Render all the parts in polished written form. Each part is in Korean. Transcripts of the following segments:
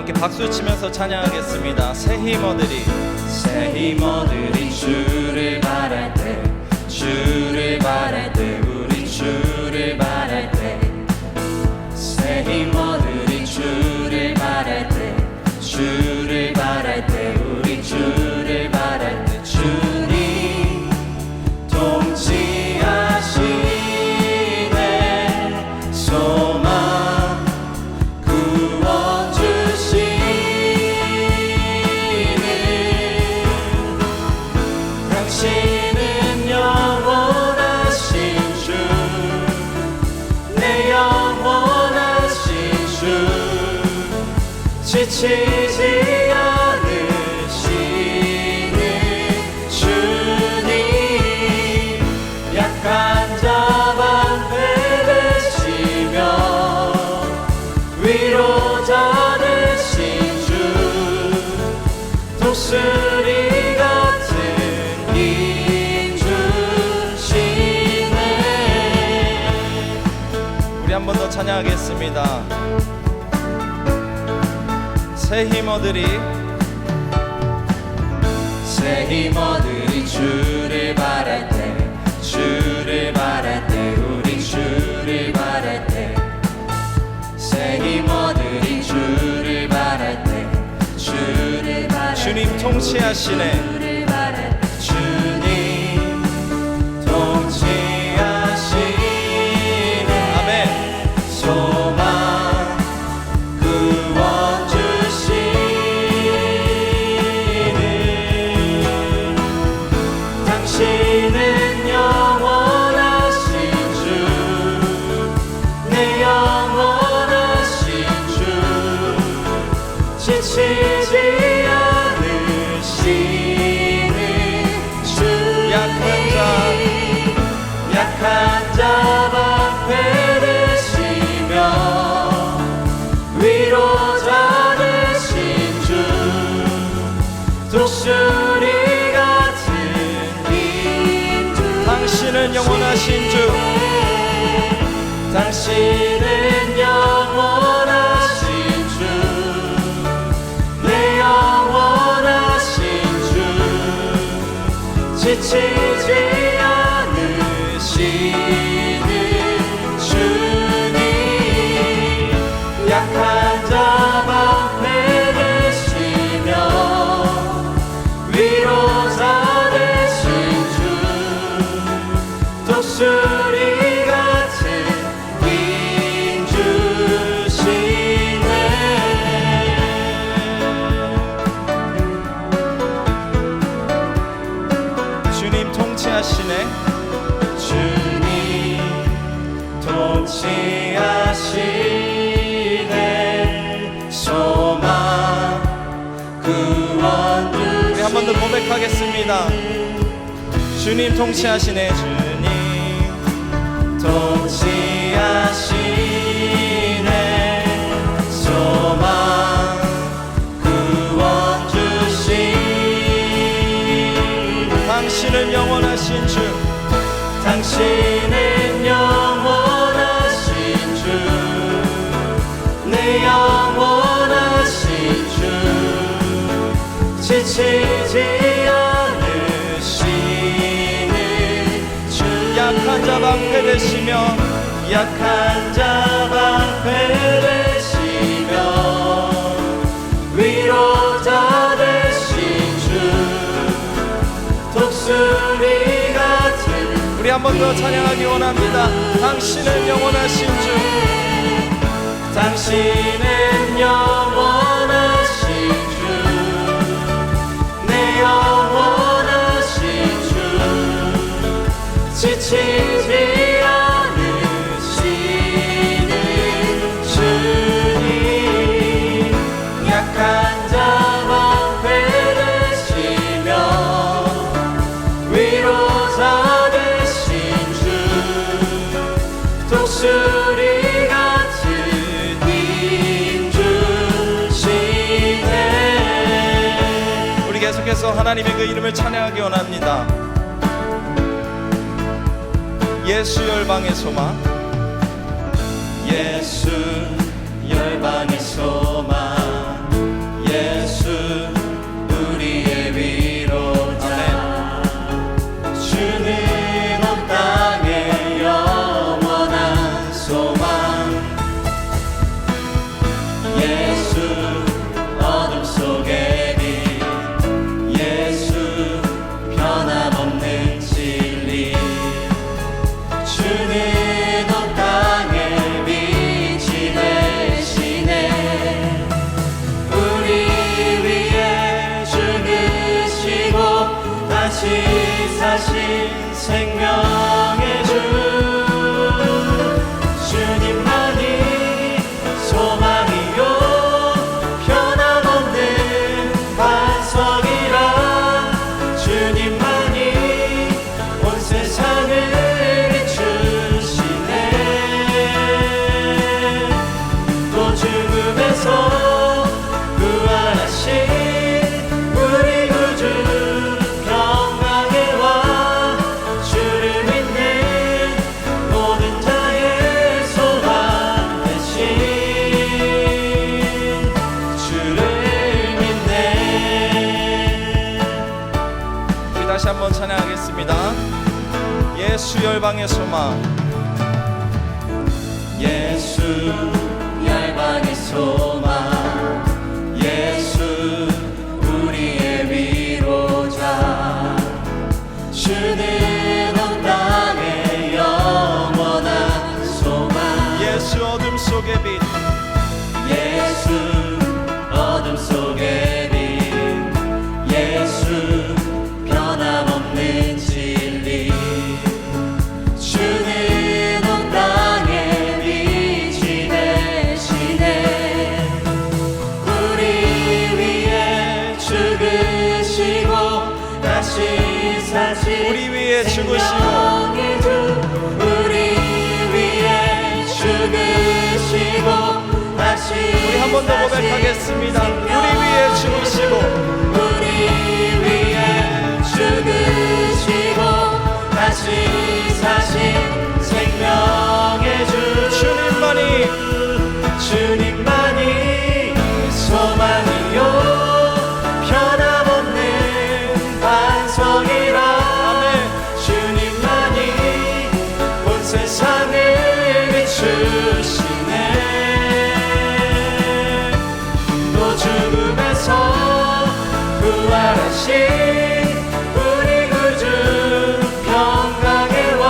함께 박수 치면서 찬양하겠습니다. 새 힘 얻으리, 새 힘 얻으리. 주를 바랄 때, 주를 바랄 때, 우리 주를 바랄 때. 새 힘 얻으리. 주를 바랄 때, 주를 바랄 때, 우리 주를 바랄 때. 주님 통치하시네. 소망 구원 주시는 당신은 영원하신 주, 내 영원하신 주. 지치지 않으시는 주님, 약한 자 방패 되시며 위로자 되신 주. 독수리 같은 힘 주시네. 우리 한 번 더 찬양하겠습니다. 새 힘 얻으리, 새 힘 얻으리. 주를 바랄 때, 주를 바랄 때, 우리 주를 바랄 때. 새 힘 얻으리. 주를 바랄 때, 주를 바랄 때. 주님 통치하시네. 주를 바랄 때. 주님 통치하시네. 아멘. 소망 당신은 영원하신 주, 내 영원하신 주. 지치지 않으시는 주. 약한 자 방패 되시며 위로자 되신 주. 독수리 당신은 영원하신 주, 당신은 영원하신 주, 내 영원하신 주. 지치지 않으시는 주님, 약한 자 방패 되시며 위로자 독수리 같은 힘 주시네. 주님 통치하시네. 주님 통치하시네. 소망 구원 주시네. 우리 한 번 더 고백하겠습니다. 주님 통치하시네. 주님 통치하시네. 소망 구원 주시네. 당신은 영원하신 주, 당신은 영원하신 주, 내 영원하신 주. 지치지 않으시는 주. 약한 자 방패 되시며, 약한 자 방패 되시며 위로자 되신 주. 독수리 같은. 우리 한 번 더 찬양하기 원합니다. 당신은 영원하신 주, 당신은 영원하신 주, 내 영원하신 주. 지치지 않으시는 주님, 약한 자 방패 되시며 위로자 되신 주. 독수리 같은 힘 주시네. 우리 계속해서 하나님의 그 이름을 찬양하기 원합니다. 예수 열방의 소망, 예수 열방의 소망. 예수 우리의 위로자 주는 온 땅의 영원한 소망 예수 어둠 속의 빛 예수 변함없는 진리 주는 온 땅의 빛이 되시네 우리 위에 죽으시고 다시 사신 생명의 주 주님만이 소망이요 변함없는 반석이라 주님만이 온 세상을 비추시네 또 죽음에서 부활하신 우리 구주 평강의 왕 주를 믿는 모든 자의 소망 대신 주를 믿네 우리 다시 한번 찬양하겠습니다. 예수 열방의 소망 예수 열방의 소망 예수 우리의 위로자 주는 온 땅의 영원한 소망 예수 어둠 속의 빛 예수 어둠 속의 빛 예수 변함없는 진리 주는 온 땅의 빛이 되시네 우리 위에 죽으시고 다시 사신 우리 위에 죽으시고 우리 위에 죽으시고 다시 우리 한 번 더 고백하겠습니다. 우리 위에 죽으시고 우리 위에 죽으시고 다시 사신 생명의 주 주님만이 소망이요 변함없는 반석이라 주님만이 온 세상을 비추시네 또 죽음에서 부활하신 우리 구주 평강의 왕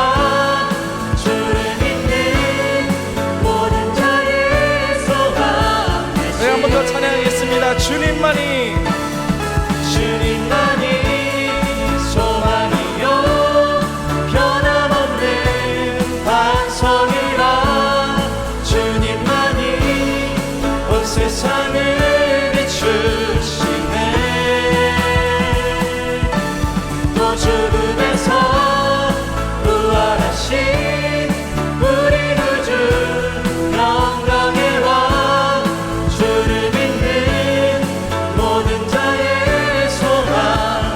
주를 믿는 모든 자의 소망 대신 한 번 더 찬양하겠습니다. 주님만이 소망이요 변함없는 반석이라 주님만이 온 세상을 비추시네 또 죽음에서 부활하신 우리 구주 영광의 왕 주를 믿는 모든 자의 소망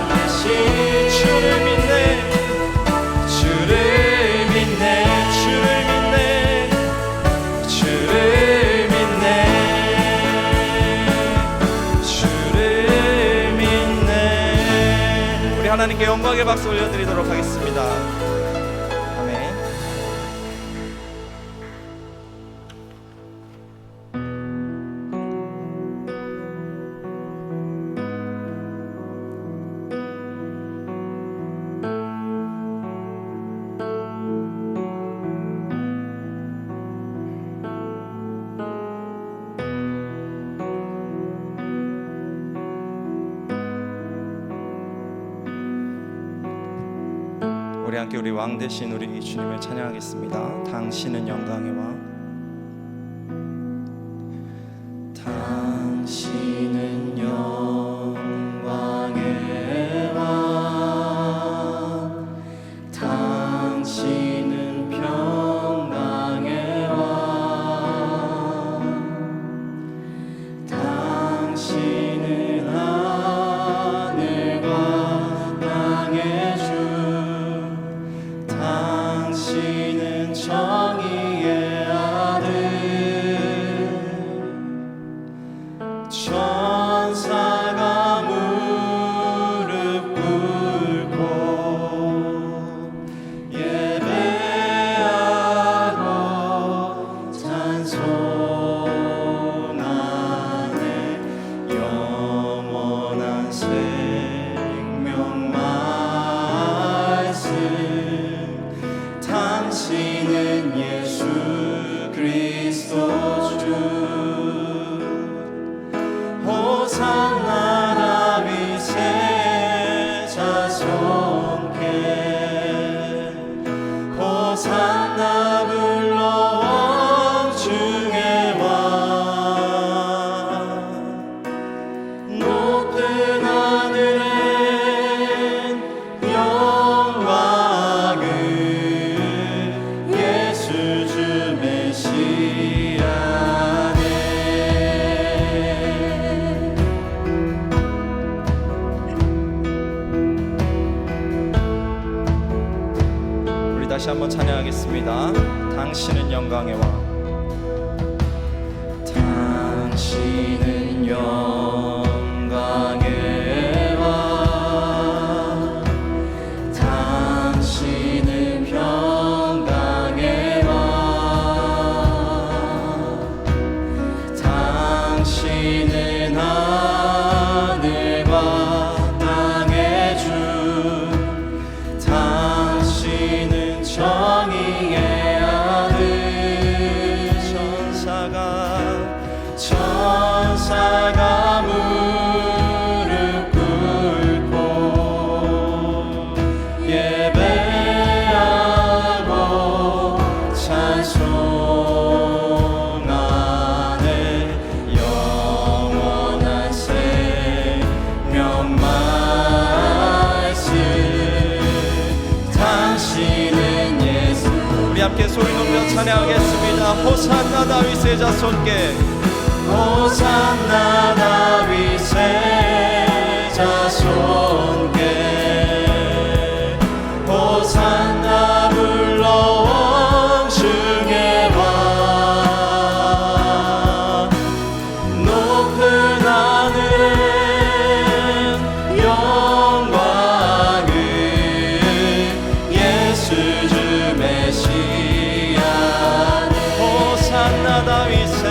대신 주를 믿네 주를 믿네 주를 믿네 주를 믿네 주를 믿네 우리 하나님께 영광의 박수 올려드리도록 하겠습니다. 아멘. 우리 함께 우리 왕 대신 우리 주님을 찬양하겠습니다. 당신은 영광의 왕 당신은 영광의 왕 당신은 평강의 왕 당신은 하늘과 땅의 주 당신은 정의의 다시 한번 찬양하겠습니다. 당신은 영광의 왕. 당신은 영광의 왕. 당신은 평강의 왕. 당신은 하늘과 땅의 주. 당신은 정의의 아들. 천사가 무릎 꿇고 예배하고 찬송하네. 영원한 생명 말씀. 당신은 예수. 우리 함께 소리 높여 찬양하겠습니다. 호산나 다윗의 자손께. 호산나 다윗의 자손께. 호산나 불러온 주의 왕. 높은 하늘에 영광을 예수 주 메시아네. 호산나 다윗의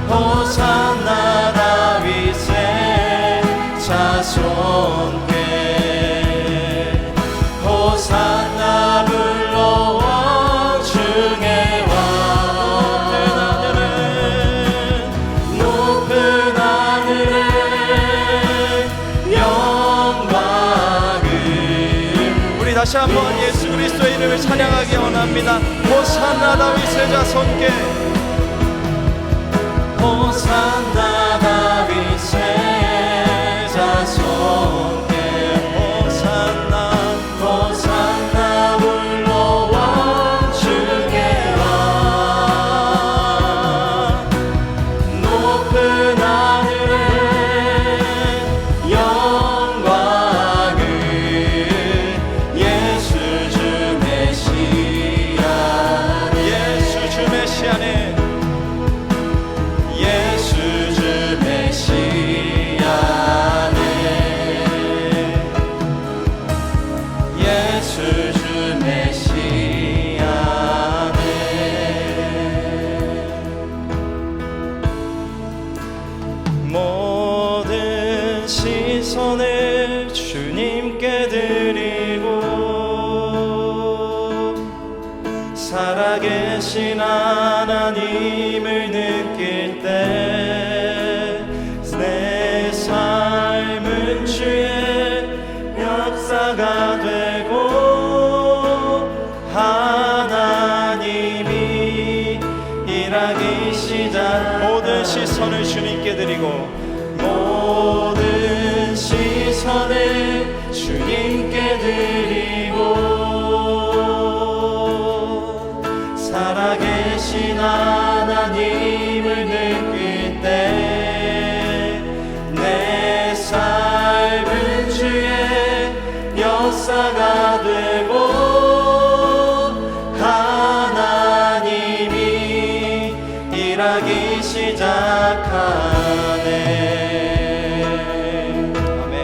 호산나 다윗의 자손께. 호산나 불러온 주의 왕. 높은 하늘에 영광을. 우리 다시 한번 예수 그리스도의 이름을 찬양하기 원합니다. 호산나 다윗의 자손께. 호산나 다윗의 자손께. 호산나 호산나 불러온 주의 왕. 높은 하늘에 영광을 예수 주 메시아. 예수 주 메시아네. 예수 주 메시아네. 예수 주 메시아네. 모든 시선을 주님께 드리고 살아계신 하나님을 느낄 때 내 삶은 주의 역사가 되고 하나님이 일하기 시작. 모든 시선을 주님께 드리고 모든 시선을 주님께 드리고 살아계신 하나님을 느낄 때 내 삶은 주의 역사가 되고 하나님이 일하기 시작하네. 아멘.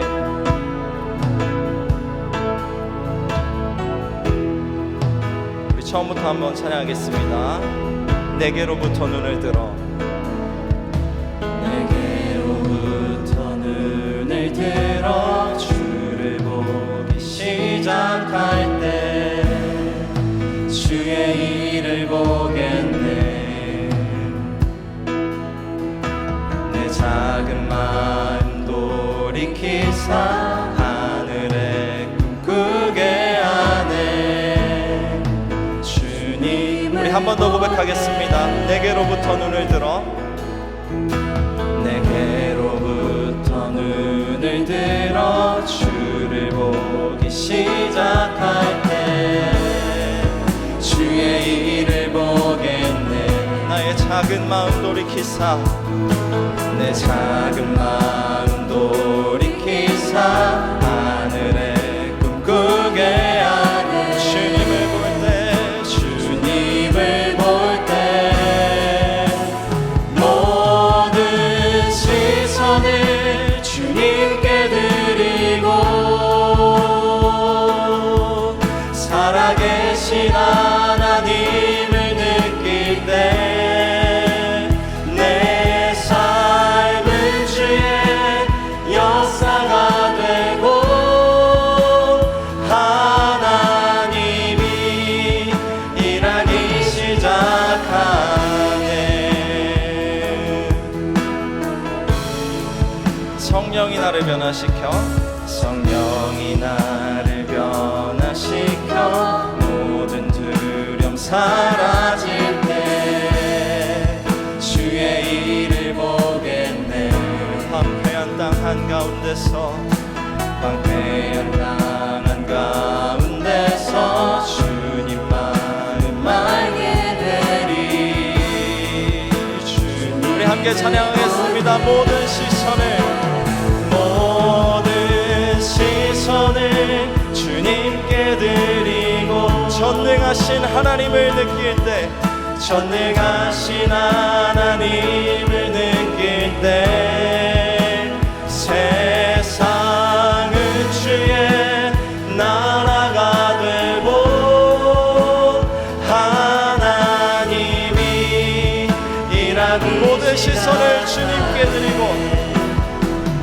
우리 처음부터 한번 찬양하겠습니다. 내게로부터 눈을 들어. 내게로부터 눈을 들어 주를 보기 시작할 때 주의 일을 보겠네. 내 작은 마음 돌이키사 하늘에 꿈꾸게 하네. 주님. 우리 한 번 더 고백하겠습니다. 내게로부터 눈을 들어. 내게로부터 눈을 들어 주를 보기 시작할 때 주의 일을 보겠네. 나의 작은 마음 돌이키사 내 작은 마음 돌이키사 하늘에 꿈꾸게 하네. 주님을 보면 변화시켜 성령이 나를 변화시켜 모든 두려움 사라질 때 주의 일을 보겠네. 황폐한 땅 한가운데서 황폐한 땅 한가운데서 주님 마음 알게 되리. 주님. 우리 함께 찬양하겠습니다. 모든 시선을 주님께 드리고 전능하신 하나님을 느낄 때 전능하신 하나님을 느낄 때 세상은 주의 나라가 되고 하나님이 일하는 모든 시선을 주님께 드리고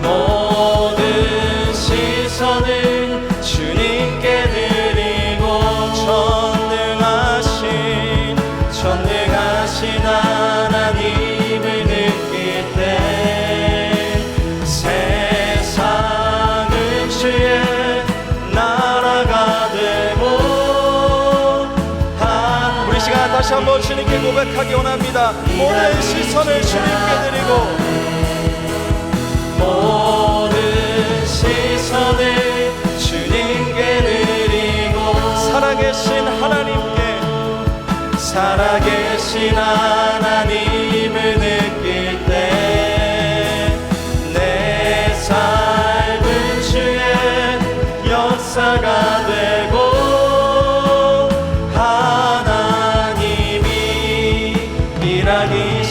모든 시선을 주님께 드리고 전능하신 하나님을 느낄 때 세상은 주의 나라가 되고 우리 시간 다시 한번 주님께 고백하기 원합니다. 모든 시선을 주님께 드리고 모든 시선을 주님께 드리고 살아계신 하나님을 느낄 때 내 삶은 주의 역사가 되고 하나님이 일하기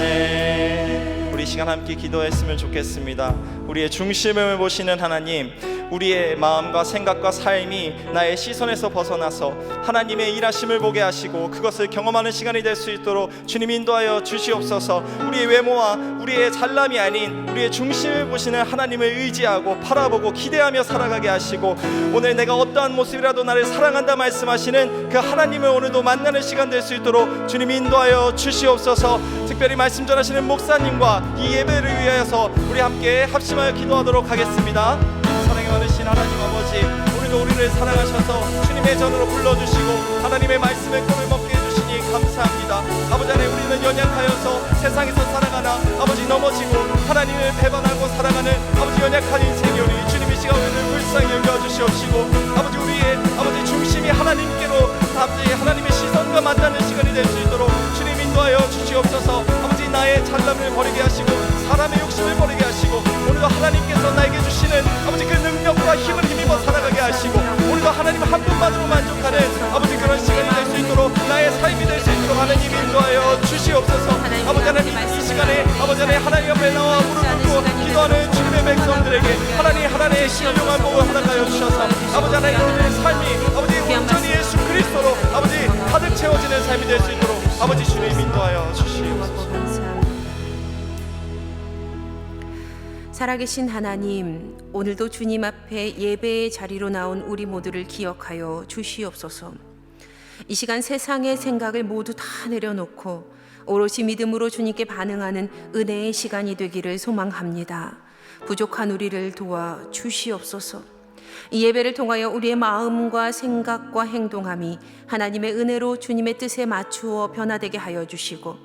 시작하네. 우리 시간 함께 기도했으면 좋겠습니다. 우리의 중심을 보시는 하나님, 우리의 마음과 생각과 삶이 나의 시선에서 벗어나서 하나님의 일하심을 보게 하시고 그것을 경험하는 시간이 될 수 있도록 주님 인도하여 주시옵소서. 우리의 외모와 우리의 잘남이 아닌 우리의 중심을 보시는 하나님을 의지하고 바라보고 기대하며 살아가게 하시고 오늘 내가 어떠한 모습이라도 나를 사랑한다 말씀하시는 그 하나님을 오늘도 만나는 시간 될 수 있도록 주님 인도하여 주시옵소서. 특별히 말씀 전하시는 목사님과 이 예배를 위하여서 우리 함께 합심하여 기도하도록 하겠습니다. 사랑이 많으신 하나님 아버지, 오늘도 우리를 사랑하셔서 주님의 전으로 불러주시고 하나님의 말씀에 꿀을 먹게 해주시니 감사합니다. 아버지 안에 우리는 연약하여서 세상에서 살아가나 아버지 넘어지고 하나님을 배반하고 살아가는 아버지 연약한 인생이오니 주님 이 시간 우리를 불쌍히 여겨주시옵시고 아버지 우리의 아버지 중심이 하나님께로 아버지 하나님의 시선과 만나는 시간이 될 수 있도록 주님 인도하여 주시옵소서. 아버지 나의 잘남을 버리게 하시고 사람의 욕심을 버리게 하시고 오늘도 하나님께서 나에게 주시는 아버지 그 능력과 힘을 힘입어 살아가게 하시고 오늘도 하나님 한 분만으로 만족하는 아버지 그런 시간이 될 수 있도록 나의 삶이 될 수 있도록 하나님 인도하여 주시옵소서. 아버지 하나님 이 시간에 아버지 하나님 하나님 앞에 나와 무릎 꿇고 기도하는 주님의 백성들에게 하나님의 신령한 복을 허락하여 주셔서 아버지 하나님 우리의 삶이 아버지 온전히 예수 그리스도로 아버지 가득 채워지는 삶이 될 수 있도록 아버지 주님 인도하여 주시옵소서. 살아계신 하나님, 오늘도 주님 앞에 예배의 자리로 나온 우리 모두를 기억하여 주시옵소서. 이 시간 세상의 생각을 모두 다 내려놓고 오롯이 믿음으로 주님께 반응하는 은혜의 시간이 되기를 소망합니다. 부족한 우리를 도와 주시옵소서. 이 예배를 통하여 우리의 마음과 생각과 행동함이 하나님의 은혜로 주님의 뜻에 맞추어 변화되게 하여 주시고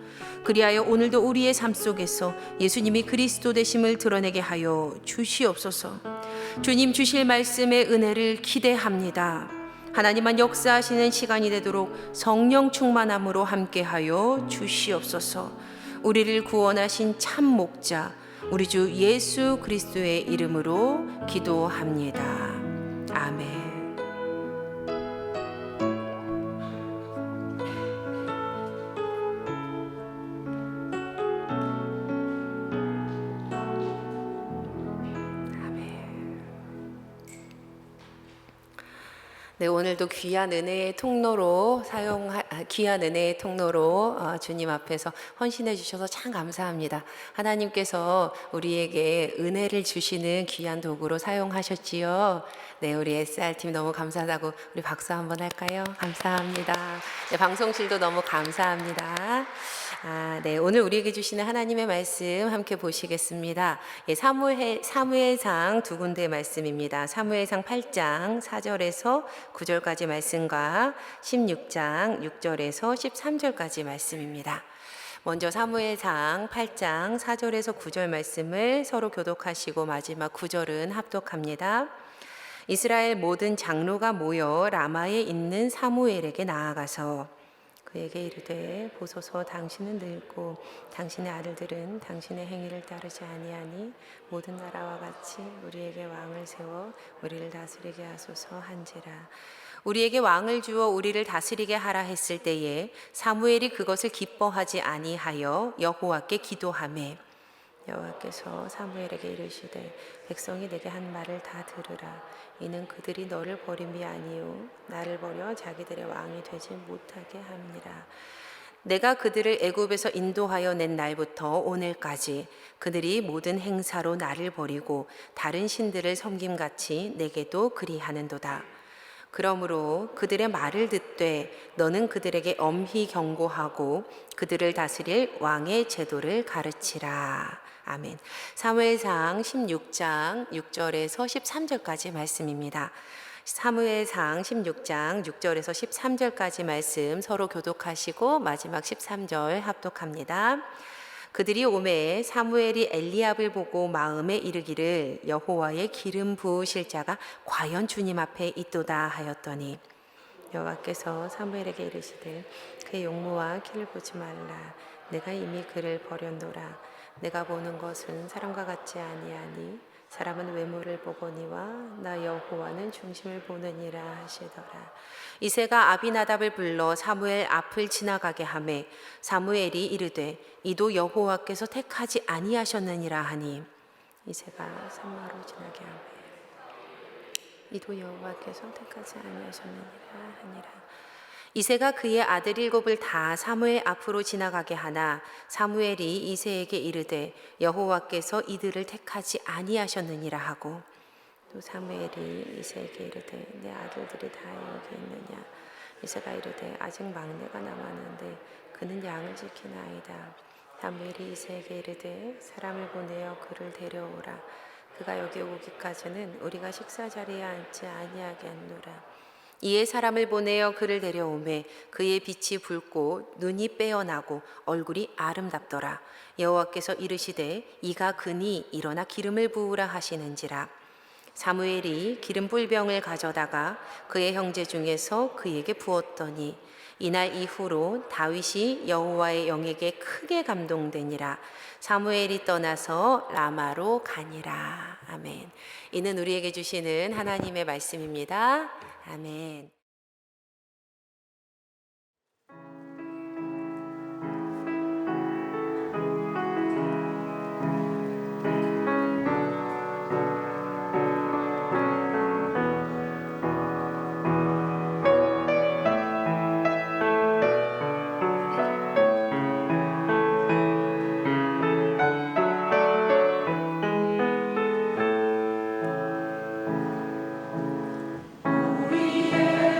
그리하여 오늘도 우리의 삶 속에서 예수님이 그리스도 되심을 드러내게 하여 주시옵소서. 주님 주실 말씀의 은혜를 기대합니다. 하나님만 역사하시는 시간이 되도록 성령 충만함으로 함께하여 주시옵소서. 우리를 구원하신 참 목자 우리 주 예수 그리스도의 이름으로 기도합니다. 아멘. 네, 오늘도 귀한 은혜의 통로로 주님 앞에서 헌신해 주셔서 참 감사합니다. 하나님께서 우리에게 은혜를 주시는 귀한 도구로 사용하셨지요. 네, 우리 SR팀 너무 감사하다고 우리 박수 한번 할까요? 감사합니다. 네, 방송실도 너무 감사합니다. 네. 오늘 우리에게 주시는 하나님의 말씀 함께 보시겠습니다. 예, 사무엘상 두 군데 말씀입니다. 사무엘상 8장 4절에서 9절까지 말씀과 16장 6절에서 13절까지 말씀입니다. 먼저 사무엘상 8장 4절에서 9절 말씀을 서로 교독하시고 마지막 9절은 합독합니다. 이스라엘 모든 장로가 모여 라마에 있는 사무엘에게 나아가서 그에게 이르되 보소서 당신은 늙고 당신의 아들들은 당신의 행위를 따르지 아니하니 모든 나라와 같이 우리에게 왕을 세워 우리를 다스리게 하소서 한지라. 우리에게 왕을 주어 우리를 다스리게 하라 했을 때에 사무엘이 그것을 기뻐하지 아니하여 여호와께 기도하매 여호와께서 사무엘에게 이르시되 백성이 내게 한 말을 다 들으라. 이는 그들이 너를 버림이 아니요 나를 버려 자기들의 왕이 되지 못하게 함이라. 내가 그들을 애굽에서 인도하여 낸 날부터 오늘까지 그들이 모든 행사로 나를 버리고 다른 신들을 섬김같이 내게도 그리하는도다. 그러므로 그들의 말을 듣되 너는 그들에게 엄히 경고하고 그들을 다스릴 왕의 제도를 가르치라. 아멘. 사무엘상 16장 6절에서 13절까지 말씀입니다. 사무엘상 16장 6절에서 13절까지 말씀 서로 교독하시고 마지막 13절 합독합니다. 그들이 오매 사무엘이 엘리압을 보고 마음에 이르기를 여호와의 기름 부으실 자가 과연 주님 앞에 있도다 하였더니 여호와께서 사무엘에게 이르시되 그의 용모와 키를 보지 말라. 내가 이미 그를 버렸노라. 내가 보는 것은 사람과 같지 아니하니 사람은 외모를 보거니와 나 여호와는 중심을 보느니라 하시더라. 이새가 아비나답을 불러 사무엘 앞을 지나가게 하매 사무엘이 이르되 이도 여호와께서 택하지 아니하셨느니라 하니 이새가 산마로 지나게 하매 이도 여호와께서 택하지 아니하셨느니라 하니라. 이새가 그의 아들 7을 다 사무엘 앞으로 지나가게 하나 사무엘이 이새에게 이르되 여호와께서 이들을 택하지 아니하셨느니라 하고 또 사무엘이 이새에게 이르되 내 아들들이 다 여기 있느냐. 이새가 이르되 아직 막내가 남았는데 그는 양을 지키나이다. 사무엘이 이새에게 이르되 사람을 보내어 그를 데려오라. 그가 여기 오기까지는 우리가 식사 자리에 앉지 아니하게 하노라. 이에 사람을 보내어 그를 데려오매 그의 빛이 붉고 눈이 빼어나고 얼굴이 아름답더라. 여호와께서 이르시되 이가 그니 일어나 기름을 부으라 하시는지라. 사무엘이 기름 뿔병을 가져다가 그의 형제 중에서 그에게 부었더니 이날 이후로 다윗이 여호와의 영에게 크게 감동되니라. 사무엘이 떠나서 라마로 가니라. 아멘. 이는 우리에게 주시는 하나님의 말씀입니다. 아멘. 우리의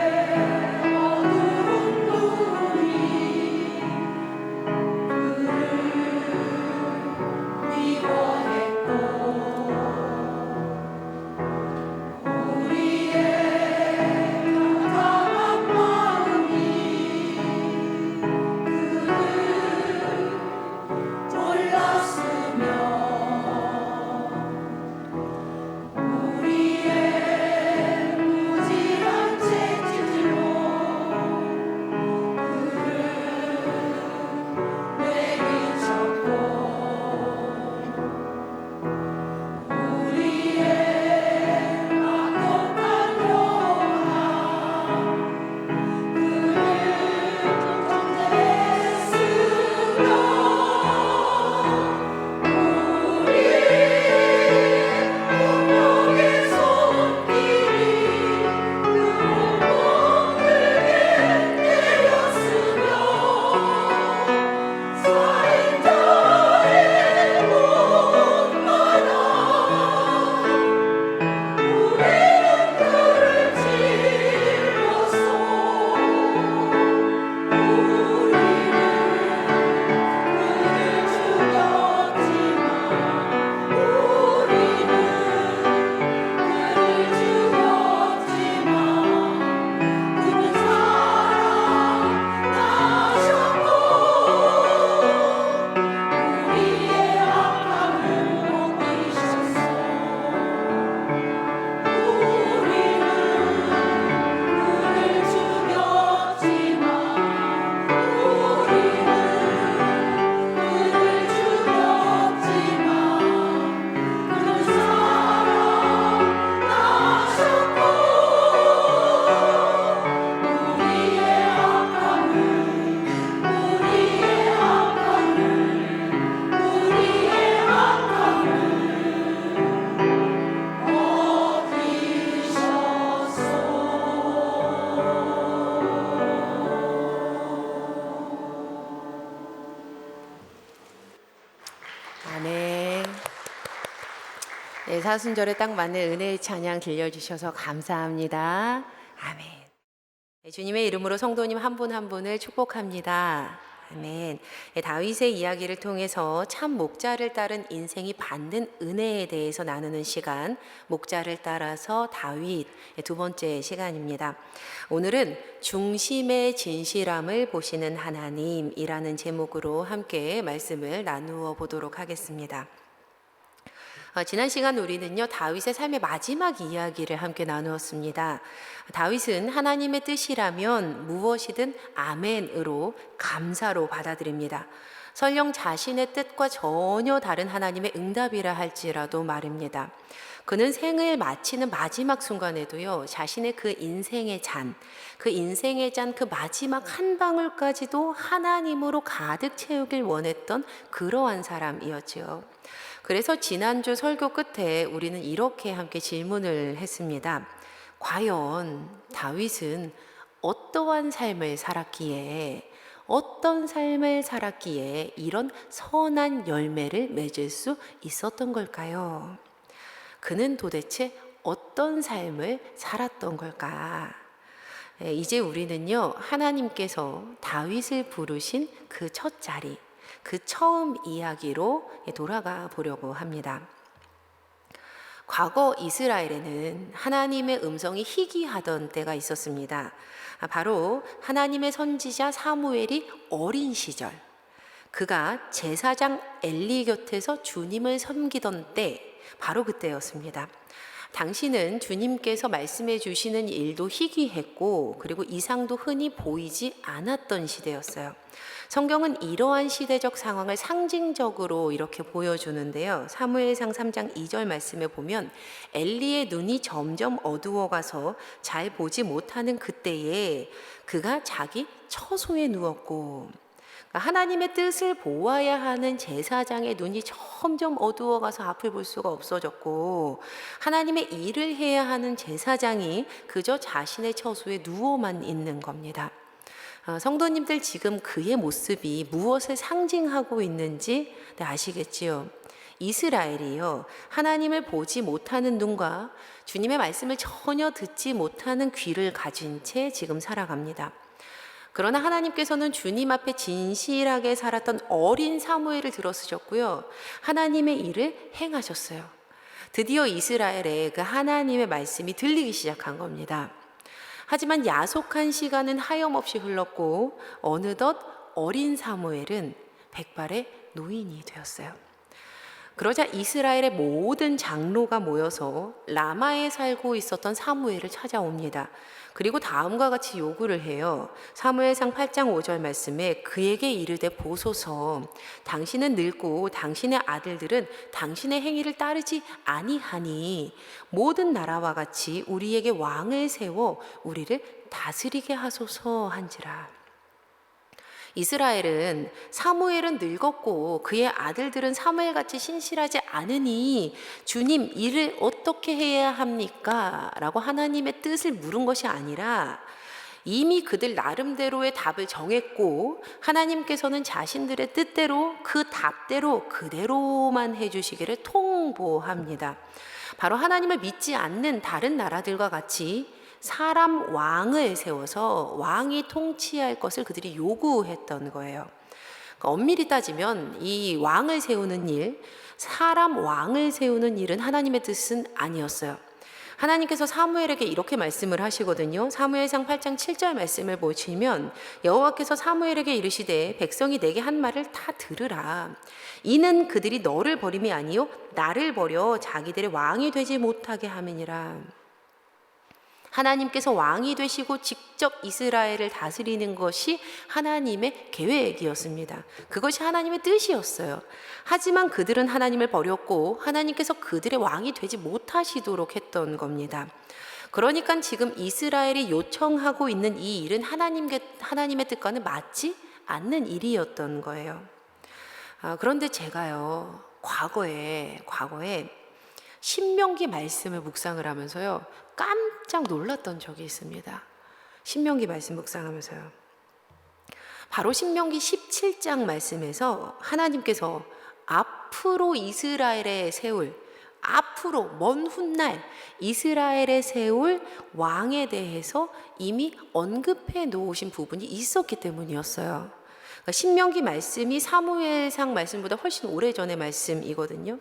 네, 사순절에 딱 맞는 은혜의 찬양 들려주셔서 감사합니다. 아멘. 네, 주님의 이름으로 성도님 한 분 한 분을 축복합니다. 아멘. 네, 다윗의 이야기를 통해서 참 목자를 따른 인생이 받는 은혜에 대해서 나누는 시간, 목자를 따라서 다윗 두 번째 시간입니다. 오늘은 중심의 진실함을 보시는 하나님이라는 제목으로 함께 말씀을 나누어 보도록 하겠습니다. 지난 시간 우리는요, 다윗의 삶의 마지막 이야기를 함께 나누었습니다. 다윗은 하나님의 뜻이라면 무엇이든 아멘으로 감사로 받아들입니다. 설령 자신의 뜻과 전혀 다른 하나님의 응답이라 할지라도 말입니다. 그는 생을 마치는 마지막 순간에도요, 자신의 그 인생의 잔 그 마지막 한 방울까지도 하나님으로 가득 채우길 원했던 그러한 사람이었지요. 그래서 지난주 설교 끝에 우리는 이렇게 함께 질문을 했습니다. 과연 다윗은 어떤 삶을 살았기에 이런 선한 열매를 맺을 수 있었던 걸까요? 그는 도대체 어떤 삶을 살았던 걸까? 이제 우리는요, 하나님께서 다윗을 부르신 그 첫 자리, 그 처음 이야기로 돌아가 보려고 합니다. 과거 이스라엘에는 하나님의 음성이 희귀하던 때가 있었습니다. 바로 하나님의 선지자 사무엘이 어린 시절, 그가 제사장 엘리 곁에서 주님을 섬기던 때, 바로 그때였습니다. 당시는 주님께서 말씀해 주시는 일도 희귀했고, 그리고 이상도 흔히 보이지 않았던 시대였어요. 성경은 이러한 시대적 상황을 상징적으로 이렇게 보여주는데요. 사무엘상 3장 2절 말씀에 보면 엘리의 눈이 점점 어두워가서 잘 보지 못하는 그때에 그가 자기 처소에 누웠고, 하나님의 뜻을 보아야 하는 제사장의 눈이 점점 어두워가서 앞을 볼 수가 없어졌고, 하나님의 일을 해야 하는 제사장이 그저 자신의 처소에 누워만 있는 겁니다. 성도님들, 지금 그의 모습이 무엇을 상징하고 있는지 아시겠지요? 이스라엘이요, 하나님을 보지 못하는 눈과 주님의 말씀을 전혀 듣지 못하는 귀를 가진 채 지금 살아갑니다. 그러나 하나님께서는 주님 앞에 진실하게 살았던 어린 사무엘을 들어쓰셨고요, 하나님의 일을 행하셨어요. 드디어 이스라엘에 그 하나님의 말씀이 들리기 시작한 겁니다. 하지만 야속한 시간은 하염없이 흘렀고, 어느덧 어린 사무엘은 백발의 노인이 되었어요. 그러자 이스라엘의 모든 장로가 모여서 라마에 살고 있었던 사무엘을 찾아옵니다. 그리고 다음과 같이 요구를 해요. 사무엘상 8장 5절 말씀에 그에게 이르되 보소서, 당신은 늙고 당신의 아들들은 당신의 행위를 따르지 아니하니 모든 나라와 같이 우리에게 왕을 세워 우리를 다스리게 하소서 한지라. 이스라엘은 사무엘은 늙었고 그의 아들들은 사무엘같이 신실하지 않으니 주님, 일을 어떻게 해야 합니까? 라고 하나님의 뜻을 물은 것이 아니라 이미 그들 나름대로의 답을 정했고, 하나님께서는 자신들의 뜻대로 그 답대로 그대로만 해주시기를 통보합니다. 바로 하나님을 믿지 않는 다른 나라들과 같이 사람 왕을 세워서 왕이 통치할 것을 그들이 요구했던 거예요. 그러니까 엄밀히 따지면 이 왕을 세우는 일, 사람 왕을 세우는 일은 하나님의 뜻은 아니었어요. 하나님께서 사무엘에게 이렇게 말씀을 하시거든요. 사무엘상 8장 7절 말씀을 보시면 여호와께서 사무엘에게 이르시되 백성이 내게 한 말을 다 들으라. 이는 그들이 너를 버림이 아니요 나를 버려 자기들의 왕이 되지 못하게 함이니라. 하나님께서 왕이 되시고 직접 이스라엘을 다스리는 것이 하나님의 계획이었습니다. 그것이 하나님의 뜻이었어요. 하지만 그들은 하나님을 버렸고 하나님께서 그들의 왕이 되지 못하시도록 했던 겁니다. 그러니까 지금 이스라엘이 요청하고 있는 이 일은 하나님의 뜻과는 맞지 않는 일이었던 거예요. 그런데 제가요, 과거에 신명기 말씀을 묵상을 하면서요, 깜짝 놀랐던 적이 있습니다. 신명기 말씀 묵상하면서요. 바로 신명기 17장 말씀에서 하나님께서 앞으로 이스라엘에 세울 앞으로 먼 훗날 이스라엘에 세울 왕에 대해서 이미 언급해 놓으신 부분이 있었기 때문이었어요. 그러니까 신명기 말씀이 사무엘상 말씀보다 훨씬 오래전의 말씀이거든요.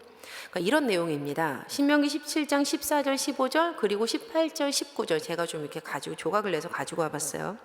그러니까 이런 내용입니다. 신명기 17장 14절 15절 그리고 18절 19절 제가 좀 이렇게 가지고 조각을 내서 가지고 와봤어요.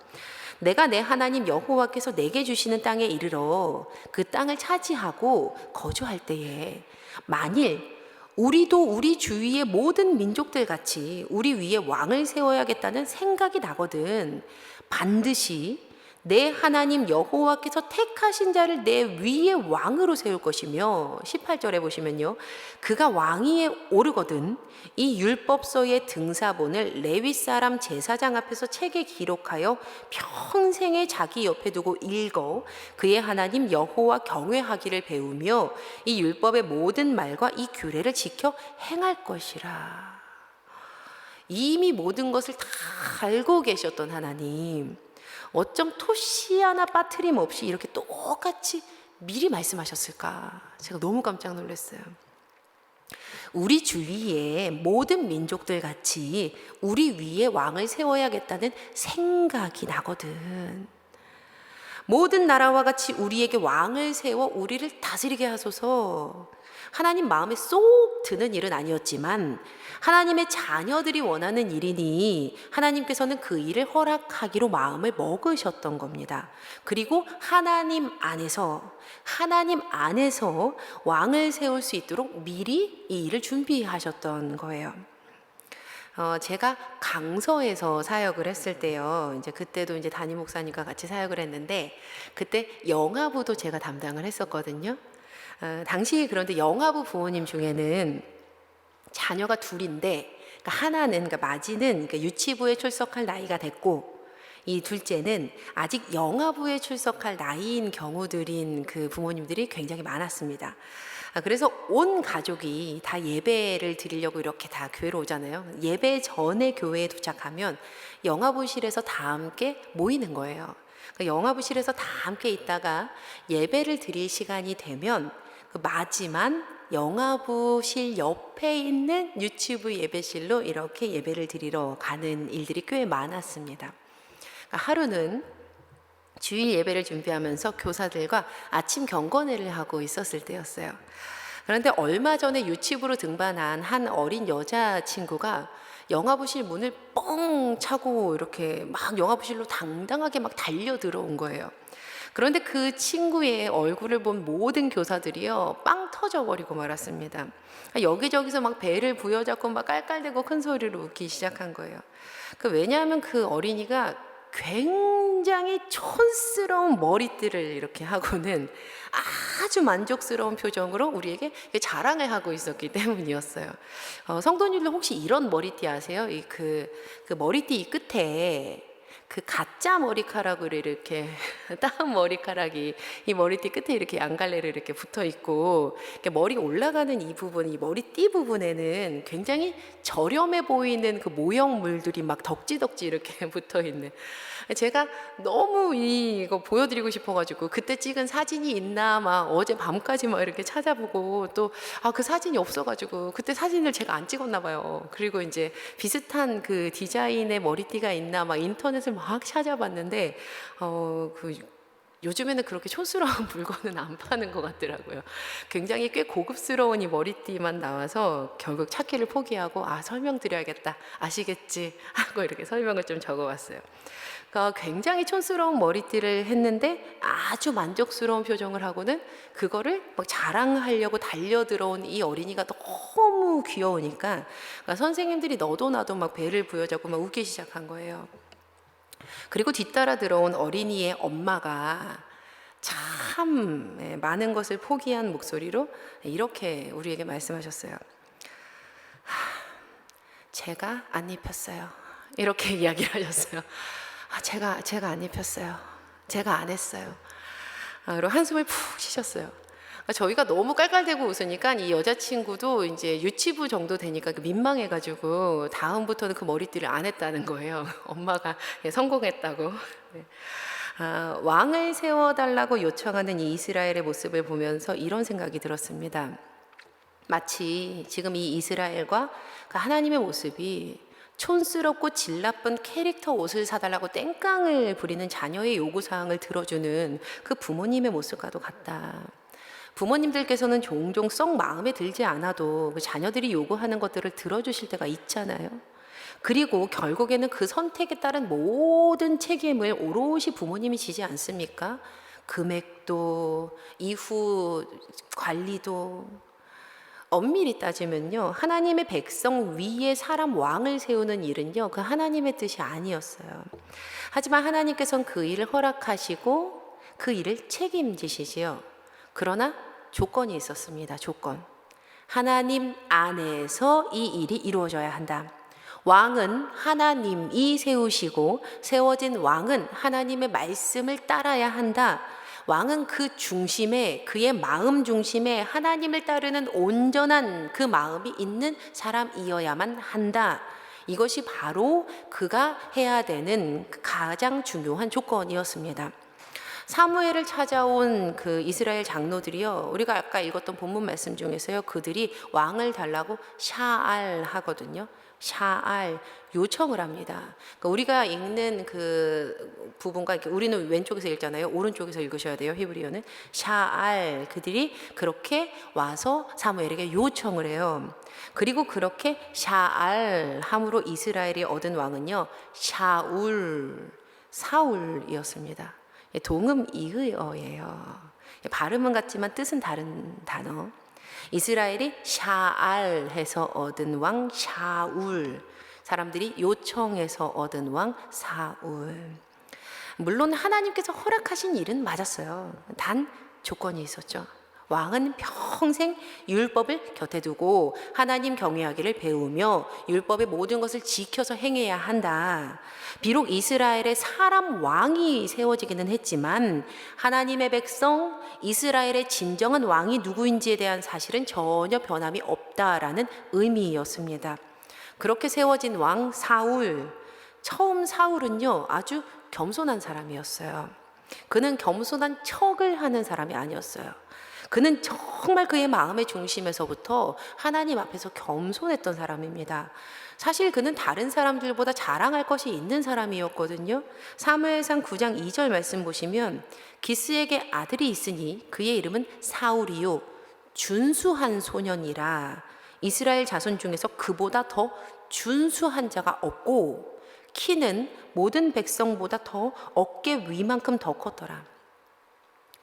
내가 내 하나님 여호와께서 내게 주시는 땅에 이르러 그 땅을 차지하고 거주할 때에 만일 우리도 우리 주위의 모든 민족들 같이 우리 위에 왕을 세워야겠다는 생각이 나거든. 반드시 내 하나님 여호와께서 택하신 자를 내 위에 왕으로 세울 것이며 18절에 보시면요. 그가 왕위에 오르거든 이 율법서의 등사본을 레위 사람 제사장 앞에서 책에 기록하여 평생에 자기 옆에 두고 읽어 그의 하나님 여호와 경외하기를 배우며 이 율법의 모든 말과 이 규례를 지켜 행할 것이라. 이미 모든 것을 다 알고 계셨던 하나님, 어쩜 토시 하나 빠트림 없이 이렇게 똑같이 미리 말씀하셨을까? 제가 너무 깜짝 놀랐어요. 우리 주위에 모든 민족들 같이 우리 위에 왕을 세워야겠다는 생각이 나거든. 모든 나라와 같이 우리에게 왕을 세워 우리를 다스리게 하소서. 하나님 마음에 쏙 드는 일은 아니었지만 하나님의 자녀들이 원하는 일이니 하나님께서는 그 일을 허락하기로 마음을 먹으셨던 겁니다. 그리고 하나님 안에서 왕을 세울 수 있도록 미리 이 일을 준비하셨던 거예요. 제가 강서에서 사역을 했을 때요. 이제 그때도 이제 담임 목사님과 같이 사역을 했는데 그때 영아부도 제가 담당을 했었거든요. 당시 그런데 영아부 부모님 중에는 자녀가 둘인데 그러니까 하나는 그러니까 마지는 그러니까 유치부에 출석할 나이가 됐고 이 둘째는 아직 영아부에 출석할 나이인 경우들인 그 부모님들이 굉장히 많았습니다. 그래서 온 가족이 다 예배를 드리려고 이렇게 다 교회로 오잖아요. 예배 전에 교회에 도착하면 영아부실에서 다 함께 모이는 거예요. 영아부실에서 다 함께 있다가 예배를 드릴 시간이 되면 그 마지막 영아부실 옆에 있는 유치부 예배실로 이렇게 예배를 드리러 가는 일들이 꽤 많았습니다. 하루는 주일 예배를 준비하면서 교사들과 아침 경건회를 하고 있었을 때였어요. 그런데 얼마 전에 유치부로 등반한 한 어린 여자친구가 영아부실 문을 뻥 차고 이렇게 막 영아부실로 당당하게 막 달려 들어온 거예요. 그런데 그 친구의 얼굴을 본 모든 교사들이요 빵 터져버리고 말았습니다. 여기저기서 막 배를 부여잡고 막 깔깔대고 큰 소리로 웃기 시작한 거예요. 왜냐하면 그 어린이가 굉장히 촌스러운 머리띠를 이렇게 하고는 아주 만족스러운 표정으로 우리에게 자랑을 하고 있었기 때문이었어요. 성도님들 혹시 이런 머리띠 아세요? 그 머리띠 이 끝에 그 가짜 머리카락으로 이렇게 따은 머리카락이 이 머리띠 끝에 이렇게 양갈래로 이렇게 붙어 있고 머리 올라가는 이 부분, 이 머리띠 부분에는 굉장히 저렴해 보이는 그 모형물들이 막 덕지덕지 이렇게 붙어 있는. 제가 너무 이거 보여드리고 싶어가지고 그때 찍은 사진이 있나 막 어제 밤까지 막 이렇게 찾아보고 또 그 사진이 없어가지고 그때 사진을 제가 안 찍었나 봐요. 그리고 이제 비슷한 그 디자인의 머리띠가 있나 막 인터넷을 막 찾아봤는데 요즘에는 그렇게 촌스러운 물건은 안 파는 것 같더라고요. 굉장히 꽤 고급스러운 이 머리띠만 나와서 결국 찾기를 포기하고 설명드려야겠다 아시겠지 하고 이렇게 설명을 좀 적어봤어요. 그러니까 굉장히 촌스러운 머리띠를 했는데 아주 만족스러운 표정을 하고는 그거를 막 자랑하려고 달려 들어온 이 어린이가 너무 귀여우니까 그러니까 선생님들이 너도 나도 막 배를 부여잡고 막 웃기 시작한 거예요. 그리고 뒤따라 들어온 어린이의 엄마가 참 많은 것을 포기한 목소리로 이렇게 우리에게 말씀하셨어요. 제가 안 입혔어요. 이렇게 이야기를 하셨어요. 제가 안 입혔어요. 제가 안 했어요. 그리고 한숨을 푹 쉬셨어요. 저희가 너무 깔깔대고 웃으니까 이 여자친구도 이제 유치부 정도 되니까 민망해가지고 다음부터는 그 머리띠를 안 했다는 거예요. 엄마가 성공했다고. 왕을 세워달라고 요청하는 이 이스라엘의 모습을 보면서 이런 생각이 들었습니다. 마치 지금 이 이스라엘과 그 하나님의 모습이 촌스럽고 질 나쁜 캐릭터 옷을 사달라고 땡깡을 부리는 자녀의 요구사항을 들어주는 그 부모님의 모습과도 같다. 부모님들께서는 종종 썩 마음에 들지 않아도 그 자녀들이 요구하는 것들을 들어주실 때가 있잖아요. 그리고 결국에는 그 선택에 따른 모든 책임을 오롯이 부모님이 지지 않습니까? 금액도, 이후 관리도. 엄밀히 따지면요, 하나님의 백성 위에 사람 왕을 세우는 일은요, 그 하나님의 뜻이 아니었어요. 하지만 하나님께서는 그 일을 허락하시고 그 일을 책임지시지요. 그러나 조건이 있었습니다. 조건. 하나님 안에서 이 일이 이루어져야 한다. 왕은 하나님이 세우시고 세워진 왕은 하나님의 말씀을 따라야 한다. 왕은 그 중심에, 그의 마음 중심에 하나님을 따르는 온전한 그 마음이 있는 사람이어야만 한다. 이것이 바로 그가 해야 되는 가장 중요한 조건이었습니다. 사무엘을 찾아온 그 이스라엘 장로들이요, 우리가 아까 읽었던 본문 말씀 중에서요, 그들이 왕을 달라고 샤알 하거든요. 샤알, 요청을 합니다. 그러니까 우리가 읽는 그 부분과 우리는 왼쪽에서 읽잖아요. 오른쪽에서 읽으셔야 돼요. 히브리어는 샤알, 그들이 그렇게 와서 사무엘에게 요청을 해요. 그리고 그렇게 샤알 함으로 이스라엘이 얻은 왕은요, 샤울, 사울이었습니다. 동음 이의어예요. 발음은 같지만 뜻은 다른 단어. 이스라엘이 샤알해서 얻은 왕 샤울, 사람들이 요청해서 얻은 왕 사울. 물론 하나님께서 허락하신 일은 맞았어요. 단 조건이 있었죠. 왕은 평생 율법을 곁에 두고 하나님 경외하기를 배우며 율법의 모든 것을 지켜서 행해야 한다. 비록 이스라엘에 사람 왕이 세워지기는 했지만 하나님의 백성 이스라엘의 진정한 왕이 누구인지에 대한 사실은 전혀 변함이 없다라는 의미였습니다. 그렇게 세워진 왕 사울, 처음 사울은요, 아주 겸손한 사람이었어요. 그는 겸손한 척을 하는 사람이 아니었어요. 그는 정말 그의 마음의 중심에서부터 하나님 앞에서 겸손했던 사람입니다. 사실 그는 다른 사람들보다 자랑할 것이 있는 사람이었거든요. 사무엘상 9장 2절 말씀 보시면 기스에게 아들이 있으니 그의 이름은 사울이요 준수한 소년이라. 이스라엘 자손 중에서 그보다 더 준수한 자가 없고 키는 모든 백성보다 더 어깨 위만큼 더 컸더라.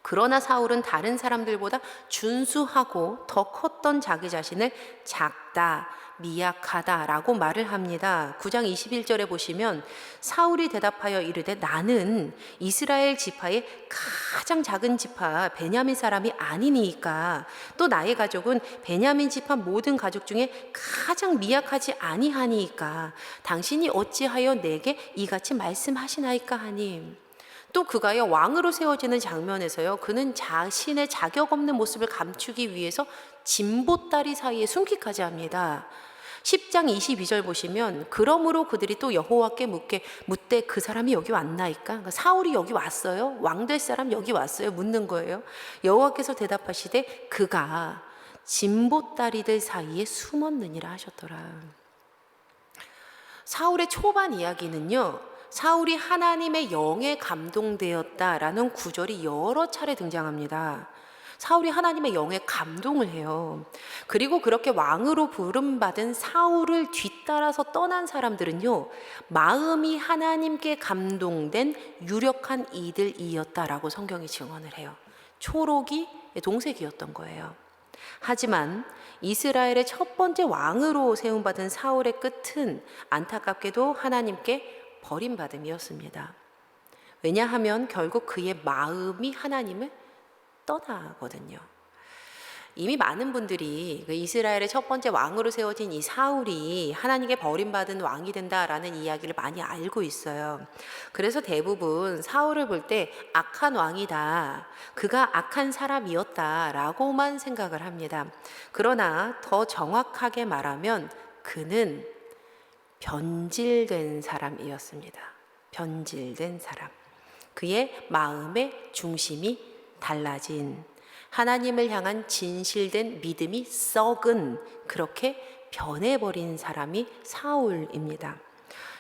그러나 사울은 다른 사람들보다 준수하고 더 컸던 자기 자신을 작다, 미약하다라고 말을 합니다. 9장 21절에 보시면 사울이 대답하여 이르되 나는 이스라엘 지파의 가장 작은 지파 베냐민 사람이 아니니까 또 나의 가족은 베냐민 지파 모든 가족 중에 가장 미약하지 아니하니까 당신이 어찌하여 내게 이같이 말씀하시나이까 하니. 또 그가요 왕으로 세워지는 장면에서요 그는 자신의 자격 없는 모습을 감추기 위해서 진보다리 사이에 숨기까지 합니다. 10장 22절 보시면 그러므로 그들이 또 여호와께 묻되 그 사람이 여기 왔나이까? 그러니까 사울이 여기 왔어요? 왕 될 사람 여기 왔어요? 묻는 거예요. 여호와께서 대답하시되 그가 진보다리들 사이에 숨었느니라 하셨더라. 사울의 초반 이야기는요 사울이 하나님의 영에 감동되었다라는 구절이 여러 차례 등장합니다. 사울이 하나님의 영에 감동을 해요. 그리고 그렇게 왕으로 부름받은 사울을 뒤따라서 떠난 사람들은요 마음이 하나님께 감동된 유력한 이들이었다라고 성경이 증언을 해요. 초록이 동색이었던 거예요. 하지만 이스라엘의 첫 번째 왕으로 세움받은 사울의 끝은 안타깝게도 하나님께 버림받음이었습니다. 왜냐하면 결국 그의 마음이 하나님을 떠나거든요. 이미 많은 분들이 이스라엘의 첫 번째 왕으로 세워진 이 사울이 하나님께 버림받은 왕이 된다라는 이야기를 많이 알고 있어요. 그래서 대부분 사울을 볼 때 악한 왕이다, 그가 악한 사람이었다라고만 생각을 합니다. 그러나 더 정확하게 말하면 그는 변질된 사람이었습니다. 변질된 사람. 그의 마음의 중심이 달라진, 하나님을 향한 진실된 믿음이 썩은, 그렇게 변해버린 사람이 사울입니다.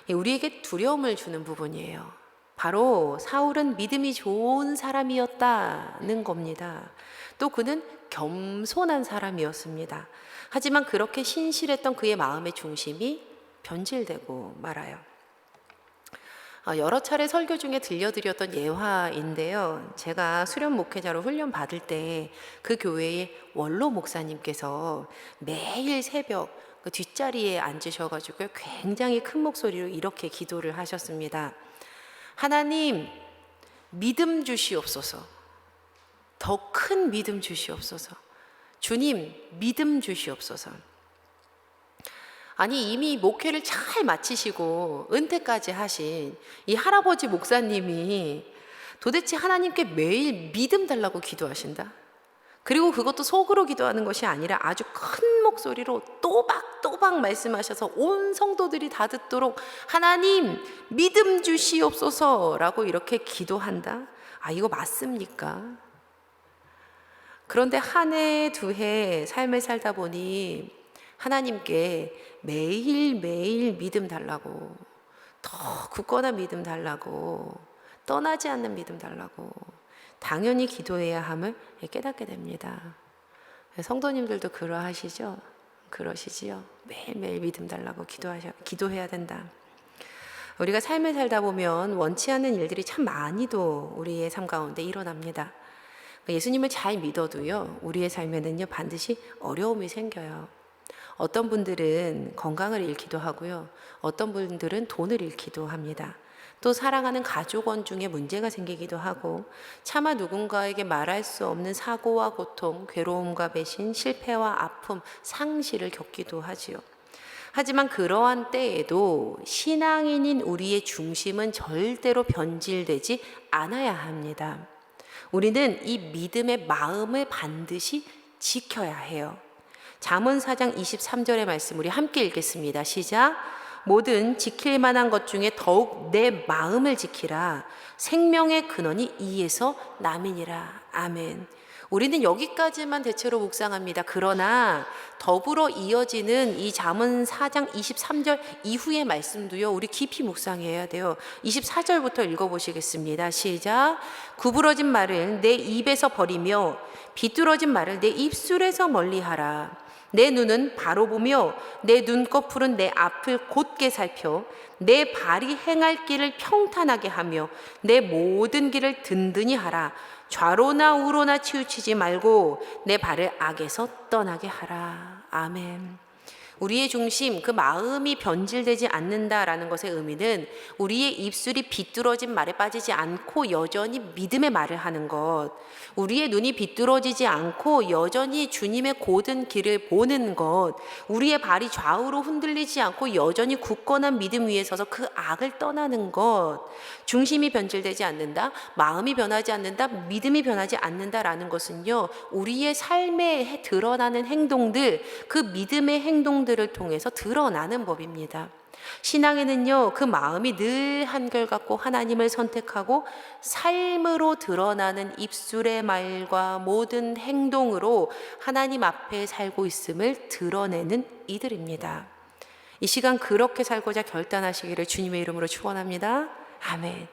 우리에게 두려움을 주는 부분이에요. 바로 사울은 믿음이 좋은 사람이었다는 겁니다. 또 그는 겸손한 사람이었습니다. 하지만 그렇게 신실했던 그의 마음의 중심이 변질되고 말아요. 여러 차례 설교 중에 들려드렸던 예화인데요. 제가 수련 목회자로 훈련 받을 때 그 교회의 원로 목사님께서 매일 새벽 그 뒷자리에 앉으셔가지고 굉장히 큰 목소리로 이렇게 기도를 하셨습니다. 하나님, 믿음 주시옵소서. 더 큰 믿음 주시옵소서. 주님, 믿음 주시옵소서. 아니, 이미 목회를 잘 마치시고 은퇴까지 하신 이 할아버지 목사님이 도대체 하나님께 매일 믿음 달라고 기도하신다? 그리고 그것도 속으로 기도하는 것이 아니라 아주 큰 목소리로 또박또박 말씀하셔서 온 성도들이 다 듣도록 하나님 믿음 주시옵소서라고 이렇게 기도한다? 이거 맞습니까? 그런데 한 해, 두 해 삶을 살다 보니 하나님께 매일매일 믿음 달라고, 더 굳건한 믿음 달라고, 떠나지 않는 믿음 달라고 당연히 기도해야 함을 깨닫게 됩니다. 성도님들도 그러하시죠? 그러시지요? 매일매일 믿음 달라고 기도해야 된다. 우리가 삶을 살다 보면 원치 않는 일들이 참 많이도 우리의 삶 가운데 일어납니다. 예수님을 잘 믿어도요, 우리의 삶에는요 반드시 어려움이 생겨요. 어떤 분들은 건강을 잃기도 하고요, 어떤 분들은 돈을 잃기도 합니다. 또 사랑하는 가족원 중에 문제가 생기기도 하고, 차마 누군가에게 말할 수 없는 사고와 고통, 괴로움과 배신, 실패와 아픔, 상실을 겪기도 하지요. 하지만 그러한 때에도 신앙인인 우리의 중심은 절대로 변질되지 않아야 합니다. 우리는 이 믿음의 마음을 반드시 지켜야 해요. 잠언 4장 23절의 말씀 우리 함께 읽겠습니다. 시작. 모든 지킬 만한 것 중에 더욱 내 마음을 지키라. 생명의 근원이 이에서 남이니라. 아멘. 우리는 여기까지만 대체로 묵상합니다. 그러나 더불어 이어지는 이 잠언 4장 23절 이후의 말씀도요, 우리 깊이 묵상해야 돼요. 24절부터 읽어보시겠습니다. 시작. 구부러진 말을 내 입에서 버리며 비뚤어진 말을 내 입술에서 멀리하라. 내 눈은 바로 보며 내 눈꺼풀은 내 앞을 곧게 살펴 내 발이 행할 길을 평탄하게 하며 내 모든 길을 든든히 하라. 좌로나 우로나 치우치지 말고 내 발을 악에서 떠나게 하라. 아멘. 우리의 중심, 그 마음이 변질되지 않는다라는 것의 의미는 우리의 입술이 비뚤어진 말에 빠지지 않고 여전히 믿음의 말을 하는 것, 우리의 눈이 비뚤어지지 않고 여전히 주님의 고든 길을 보는 것, 우리의 발이 좌우로 흔들리지 않고 여전히 굳건한 믿음 위에 서서 그 악을 떠나는 것, 중심이 변질되지 않는다, 마음이 변하지 않는다, 믿음이 변하지 않는다라는 것은요, 우리의 삶에 드러나는 행동들, 그 믿음의 행동들을 통해서 드러나는 법입니다. 신앙에는요, 그 마음이 늘 한결같고 하나님을 선택하고 삶으로 드러나는 입술의 말과 모든 행동으로 하나님 앞에 살고 있음을 드러내는 이들입니다. 이 시간 그렇게 살고자 결단하시기를 주님의 이름으로 축원합니다. 아멘.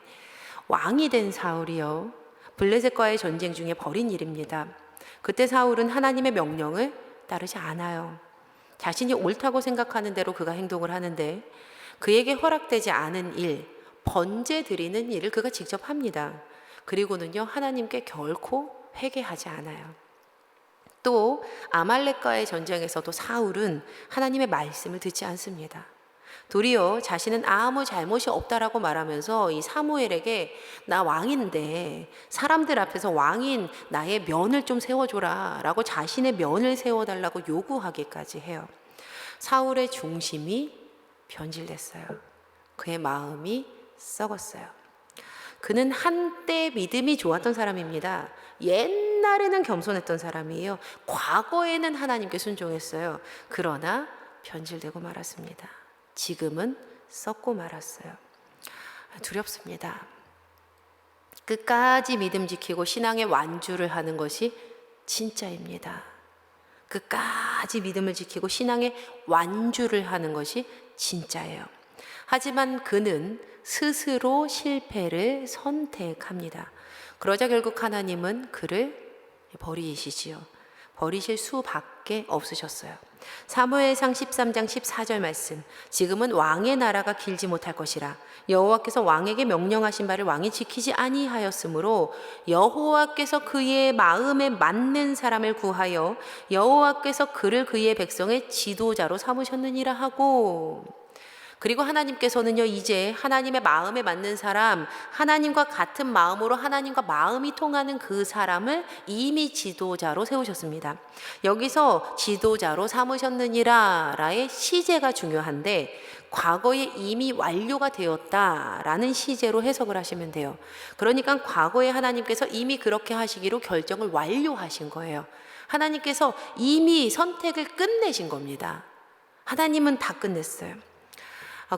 왕이 된 사울이요, 블레셋과의 전쟁 중에 벌인 일입니다. 그때 사울은 하나님의 명령을 따르지 않아요. 자신이 옳다고 생각하는 대로 그가 행동을 하는데 그에게 허락되지 않은 일, 번제 드리는 일을 그가 직접 합니다. 그리고는요, 하나님께 결코 회개하지 않아요. 또 아말렉과의 전쟁에서도 사울은 하나님의 말씀을 듣지 않습니다. 도리어 자신은 아무 잘못이 없다라고 말하면서 이 사무엘에게 나 왕인데 사람들 앞에서 왕인 나의 면을 좀 세워줘라 라고 자신의 면을 세워달라고 요구하기까지 해요. 사울의 중심이 변질됐어요. 그의 마음이 썩었어요. 그는 한때 믿음이 좋았던 사람입니다. 옛날에는 겸손했던 사람이에요. 과거에는 하나님께 순종했어요. 그러나 변질되고 말았습니다. 지금은 썩고 말았어요. 두렵습니다. 끝까지 믿음 지키고 신앙의 완주를 하는 것이 진짜입니다. 끝까지 믿음을 지키고 신앙의 완주를 하는 것이 진짜예요. 하지만 그는 스스로 실패를 선택합니다. 그러자 결국 하나님은 그를 버리시지요. 버리실 수밖에 없으셨어요. 사무엘상 13장 14절 말씀. 지금은 왕의 나라가 길지 못할 것이라. 여호와께서 왕에게 명령하신 바를 왕이 지키지 아니하였으므로 여호와께서 그의 마음에 맞는 사람을 구하여 여호와께서 그를 그의 백성의 지도자로 삼으셨느니라 하고, 그리고 하나님께서는요, 이제 하나님의 마음에 맞는 사람, 하나님과 같은 마음으로 하나님과 마음이 통하는 그 사람을 이미 지도자로 세우셨습니다. 여기서 지도자로 삼으셨느니라 라의 시제가 중요한데, 과거에 이미 완료가 되었다라는 시제로 해석을 하시면 돼요. 그러니까 과거에 하나님께서 이미 그렇게 하시기로 결정을 완료하신 거예요. 하나님께서 이미 선택을 끝내신 겁니다. 하나님은 다 끝냈어요.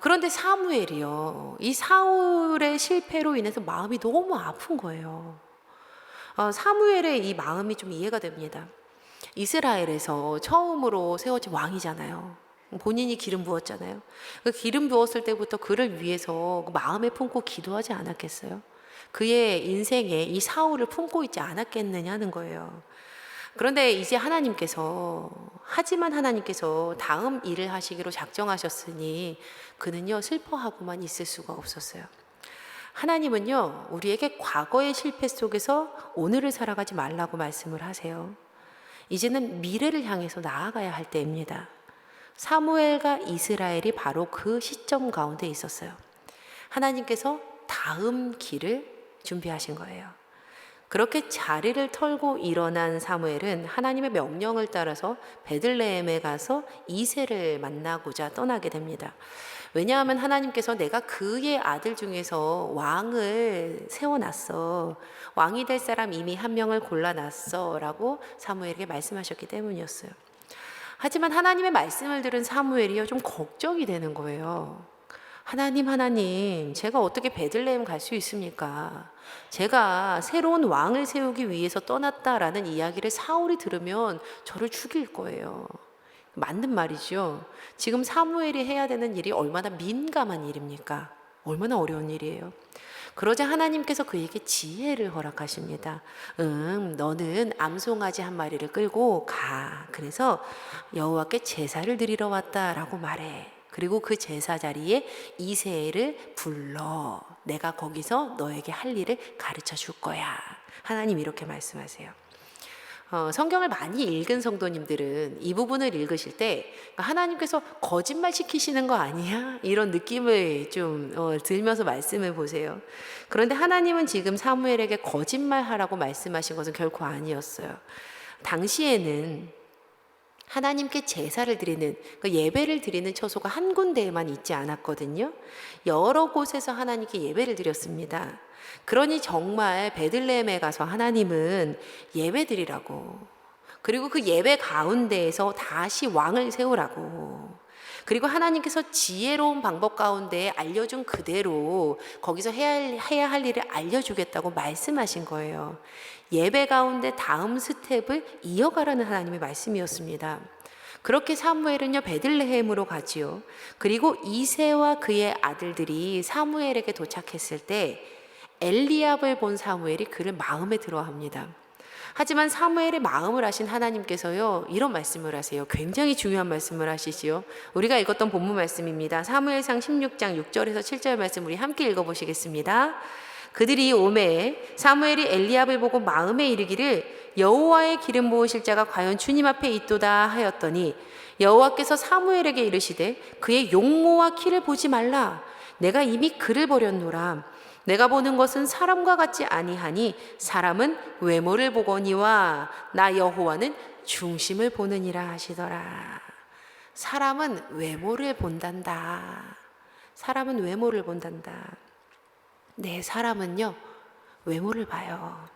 그런데 사무엘이요, 이 사울의 실패로 인해서 마음이 너무 아픈 거예요. 사무엘의 이 마음이 좀 이해가 됩니다. 이스라엘에서 처음으로 세워진 왕이잖아요. 본인이 기름 부었잖아요. 그 기름 부었을 때부터 그를 위해서 마음에 품고 기도하지 않았겠어요? 그의 인생에 이 사울을 품고 있지 않았겠느냐는 거예요. 그런데 이제 하지만 하나님께서 다음 일을 하시기로 작정하셨으니 그는요, 슬퍼하고만 있을 수가 없었어요. 하나님은요, 우리에게 과거의 실패 속에서 오늘을 살아가지 말라고 말씀을 하세요. 이제는 미래를 향해서 나아가야 할 때입니다. 사무엘과 이스라엘이 바로 그 시점 가운데 있었어요. 하나님께서 다음 길을 준비하신 거예요. 그렇게 자리를 털고 일어난 사무엘은 하나님의 명령을 따라서 베들레헴에 가서 이새를 만나고자 떠나게 됩니다. 왜냐하면 하나님께서 내가 그의 아들 중에서 왕을 세워놨어. 왕이 될 사람 이미 한 명을 골라놨어 라고 사무엘에게 말씀하셨기 때문이었어요. 하지만 하나님의 말씀을 들은 사무엘이요, 좀 걱정이 되는 거예요. 하나님, 제가 어떻게 베들레헴 갈 수 있습니까? 제가 새로운 왕을 세우기 위해서 떠났다라는 이야기를 사울이 들으면 저를 죽일 거예요. 맞는 말이죠. 지금 사무엘이 해야 되는 일이 얼마나 민감한 일입니까? 얼마나 어려운 일이에요. 그러자 하나님께서 그에게 지혜를 허락하십니다. 너는 암송아지 한 마리를 끌고 가. 그래서 여호와께 제사를 드리러 왔다라고 말해. 그리고 그 제사 자리에 이새를 불러. 내가 거기서 너에게 할 일을 가르쳐 줄 거야. 하나님 이렇게 말씀하세요. 성경을 많이 읽은 성도님들은 이 부분을 읽으실 때 하나님께서 거짓말 시키시는 거 아니야? 이런 느낌을 좀 들면서 말씀을 보세요. 그런데 하나님은 지금 사무엘에게 거짓말하라고 말씀하신 것은 결코 아니었어요. 당시에는 하나님께 제사를 드리는, 예배를 드리는 처소가 한 군데에만 있지 않았거든요. 여러 곳에서 하나님께 예배를 드렸습니다. 그러니 정말 베들레헴에 가서 하나님은 예배 드리라고, 그리고 그 예배 가운데에서 다시 왕을 세우라고, 그리고 하나님께서 지혜로운 방법 가운데 알려준 그대로 거기서 해야 할 일을 알려주겠다고 말씀하신 거예요. 예배 가운데 다음 스텝을 이어가라는 하나님의 말씀이었습니다. 그렇게 사무엘은요, 베들레헴으로 가지요. 그리고 이새와 그의 아들들이 사무엘에게 도착했을 때 엘리압을 본 사무엘이 그를 마음에 들어합니다. 하지만 사무엘의 마음을 아신 하나님께서요, 이런 말씀을 하세요. 굉장히 중요한 말씀을 하시지요. 우리가 읽었던 본문 말씀입니다. 사무엘상 16장 6절에서 7절 말씀 우리 함께 읽어보시겠습니다. 그들이 오매 사무엘이 엘리압을 보고 마음에 이르기를 여호와의 기름 부으실 자가 과연 주님 앞에 있도다 하였더니 여호와께서 사무엘에게 이르시되 그의 용모와 키를 보지 말라. 내가 이미 그를 버렸노라. 내가 보는 것은 사람과 같지 아니하니 사람은 외모를 보거니와 나 여호와는 중심을 보느니라 하시더라. 사람은 외모를 본단다. 사람은 외모를 본단다. 네, 사람은요, 외모를 봐요.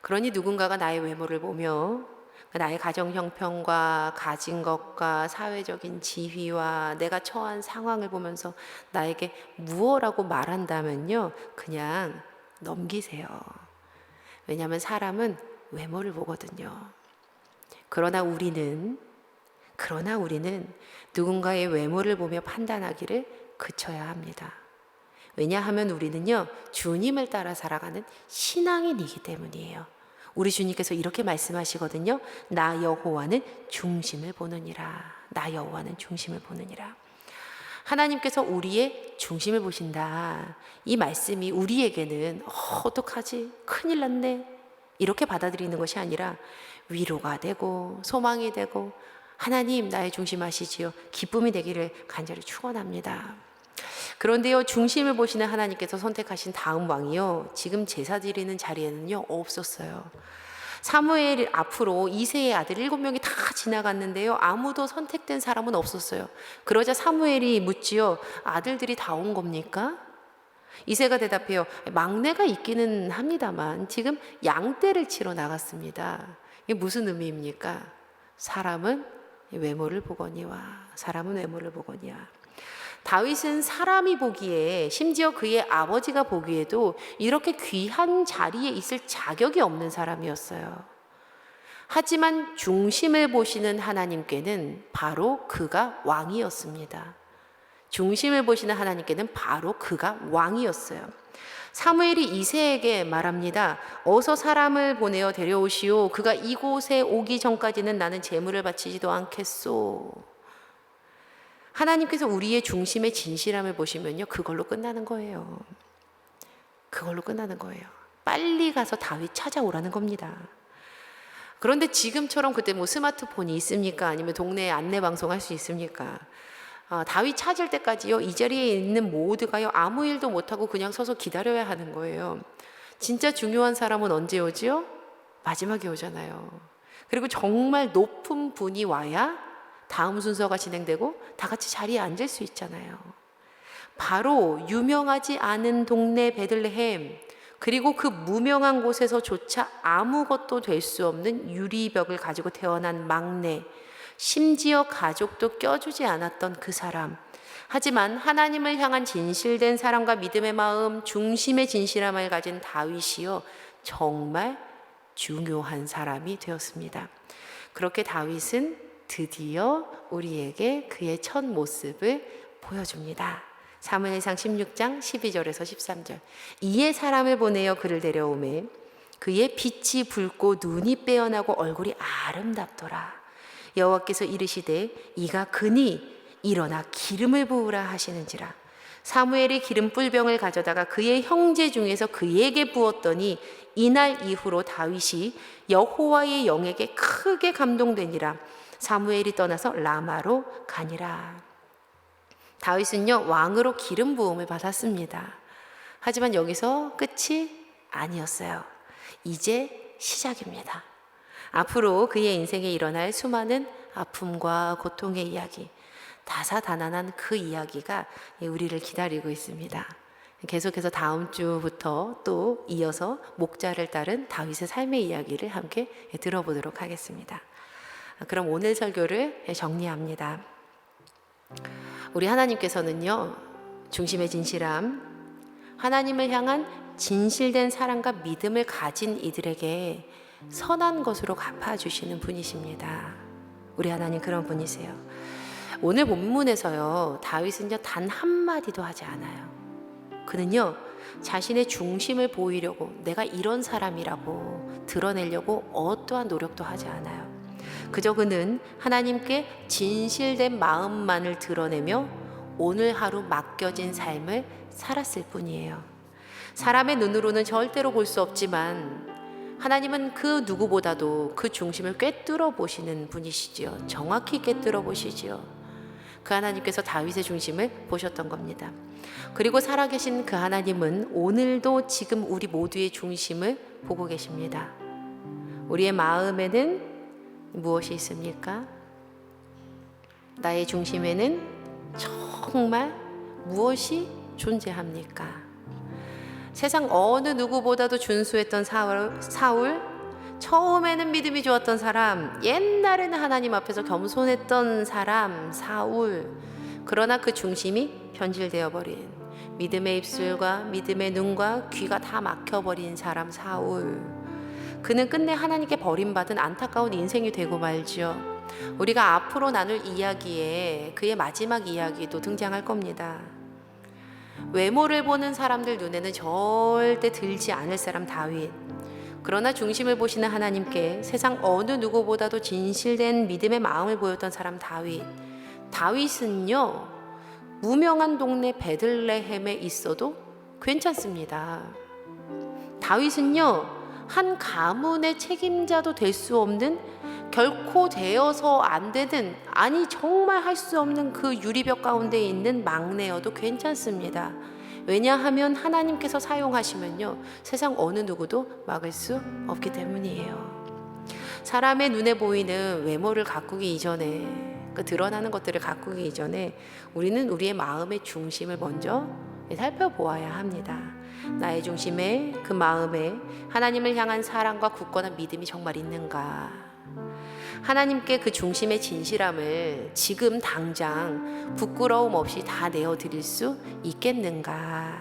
그러니 누군가가 나의 외모를 보며 나의 가정 형편과 가진 것과 사회적인 지위와 내가 처한 상황을 보면서 나에게 무엇라고 말한다면요, 그냥 넘기세요. 왜냐하면 사람은 외모를 보거든요. 그러나 우리는 누군가의 외모를 보며 판단하기를 그쳐야 합니다. 왜냐하면 우리는요, 주님을 따라 살아가는 신앙인이기 때문이에요. 우리 주님께서 이렇게 말씀하시거든요. 나 여호와는 중심을 보느니라. 나 여호와는 중심을 보느니라. 하나님께서 우리의 중심을 보신다. 이 말씀이 우리에게는 어떡하지? 큰일 났네. 이렇게 받아들이는 것이 아니라 위로가 되고 소망이 되고 하나님 나의 중심하시지요. 기쁨이 되기를 간절히 축원합니다. 그런데요, 중심을 보시는 하나님께서 선택하신 다음 왕이요, 지금 제사 드리는 자리에는요 없었어요. 사무엘 앞으로 이새의 아들 7명이 다 지나갔는데요, 아무도 선택된 사람은 없었어요. 그러자 사무엘이 묻지요. 아들들이 다 온 겁니까? 이새가 대답해요. 막내가 있기는 합니다만 지금 양떼를 치러 나갔습니다. 이게 무슨 의미입니까? 사람은 외모를 보거니와. 다윗은 사람이 보기에, 심지어 그의 아버지가 보기에도 이렇게 귀한 자리에 있을 자격이 없는 사람이었어요. 하지만 중심을 보시는 하나님께는 바로 그가 왕이었습니다. 중심을 보시는 하나님께는 바로 그가 왕이었어요. 사무엘이 이새에게 말합니다. 어서 사람을 보내어 데려오시오. 그가 이곳에 오기 전까지는 나는 제물을 바치지도 않겠소. 하나님께서 우리의 중심의 진실함을 보시면요, 그걸로 끝나는 거예요. 빨리 가서 다윗 찾아오라는 겁니다. 그런데 지금처럼 그때 뭐 스마트폰이 있습니까? 아니면 동네에 안내 방송할 수 있습니까? 다윗 찾을 때까지요, 이 자리에 있는 모두가요, 아무 일도 못하고 그냥 서서 기다려야 하는 거예요. 진짜 중요한 사람은 언제 오지요? 마지막에 오잖아요. 그리고 정말 높은 분이 와야 다음 순서가 진행되고 다 같이 자리에 앉을 수 있잖아요. 바로 유명하지 않은 동네 베들레헴, 그리고 그 무명한 곳에서조차 아무것도 될 수 없는 유리벽을 가지고 태어난 막내, 심지어 가족도 껴주지 않았던 그 사람. 하지만 하나님을 향한 진실된 사랑과 믿음의 마음, 중심의 진실함을 가진 다윗이요, 정말 중요한 사람이 되었습니다. 그렇게 다윗은 드디어 우리에게 그의 첫 모습을 보여줍니다. 사무엘상 16장 12절에서 13절. 이에 사람을 보내어 그를 데려오매 그의 빛이 붉고 눈이 빼어나고 얼굴이 아름답더라. 여호와께서 이르시되 이가 그니 일어나 기름을 부으라 하시는지라. 사무엘이 기름 뿔병을 가져다가 그의 형제 중에서 그에게 부었더니 이날 이후로 다윗이 여호와의 영에게 크게 감동되니라. 사무엘이 떠나서 라마로 가니라. 다윗은요, 왕으로 기름 부음을 받았습니다. 하지만 여기서 끝이 아니었어요. 이제 시작입니다. 앞으로 그의 인생에 일어날 수많은 아픔과 고통의 이야기, 다사다난한 그 이야기가 우리를 기다리고 있습니다. 계속해서 다음 주부터 또 이어서 목자를 따른 다윗의 삶의 이야기를 함께 들어보도록 하겠습니다. 그럼 오늘 설교를 정리합니다. 우리 하나님께서는요, 중심의 진실함, 하나님을 향한 진실된 사랑과 믿음을 가진 이들에게 선한 것으로 갚아주시는 분이십니다. 우리 하나님 그런 분이세요. 오늘 본문에서요, 다윗은요, 단 한마디도 하지 않아요. 그는요, 자신의 중심을 보이려고, 내가 이런 사람이라고 드러내려고 어떠한 노력도 하지 않아요. 그저 그는 하나님께 진실된 마음만을 드러내며 오늘 하루 맡겨진 삶을 살았을 뿐이에요. 사람의 눈으로는 절대로 볼 수 없지만 하나님은 그 누구보다도 그 중심을 꿰뚫어 보시는 분이시지요. 정확히 꿰뚫어 보시지요. 그 하나님께서 다윗의 중심을 보셨던 겁니다. 그리고 살아계신 그 하나님은 오늘도 지금 우리 모두의 중심을 보고 계십니다. 우리의 마음에는 무엇이 있습니까? 나의 중심에는 정말 무엇이 존재합니까? 세상 어느 누구보다도 준수했던 사울, 처음에는 믿음이 좋았던 사람, 옛날에는 하나님 앞에서 겸손했던 사람 사울. 그러나 그 중심이 변질되어 버린, 믿음의 입술과 믿음의 눈과 귀가 다 막혀버린 사람 사울. 그는 끝내 하나님께 버림받은 안타까운 인생이 되고 말지요. 우리가 앞으로 나눌 이야기에 그의 마지막 이야기도 등장할 겁니다. 외모를 보는 사람들 눈에는 절대 들지 않을 사람 다윗. 그러나 중심을 보시는 하나님께 세상 어느 누구보다도 진실된 믿음의 마음을 보였던 사람 다윗. 다윗은요, 무명한 동네 베들레헴에 있어도 괜찮습니다. 다윗은요, 한 가문의 책임자도 될 수 없는, 결코 되어서 안 되는, 아니 정말 할 수 없는 그 유리벽 가운데 있는 막내여도 괜찮습니다. 왜냐하면 하나님께서 사용하시면요, 세상 어느 누구도 막을 수 없기 때문이에요. 사람의 눈에 보이는 외모를 가꾸기 이전에, 그 드러나는 것들을 가꾸기 이전에 우리는 우리의 마음의 중심을 먼저 살펴보아야 합니다. 나의 중심에, 그 마음에 하나님을 향한 사랑과 굳건한 믿음이 정말 있는가? 하나님께 그 중심의 진실함을 지금 당장 부끄러움 없이 다 내어드릴 수 있겠는가?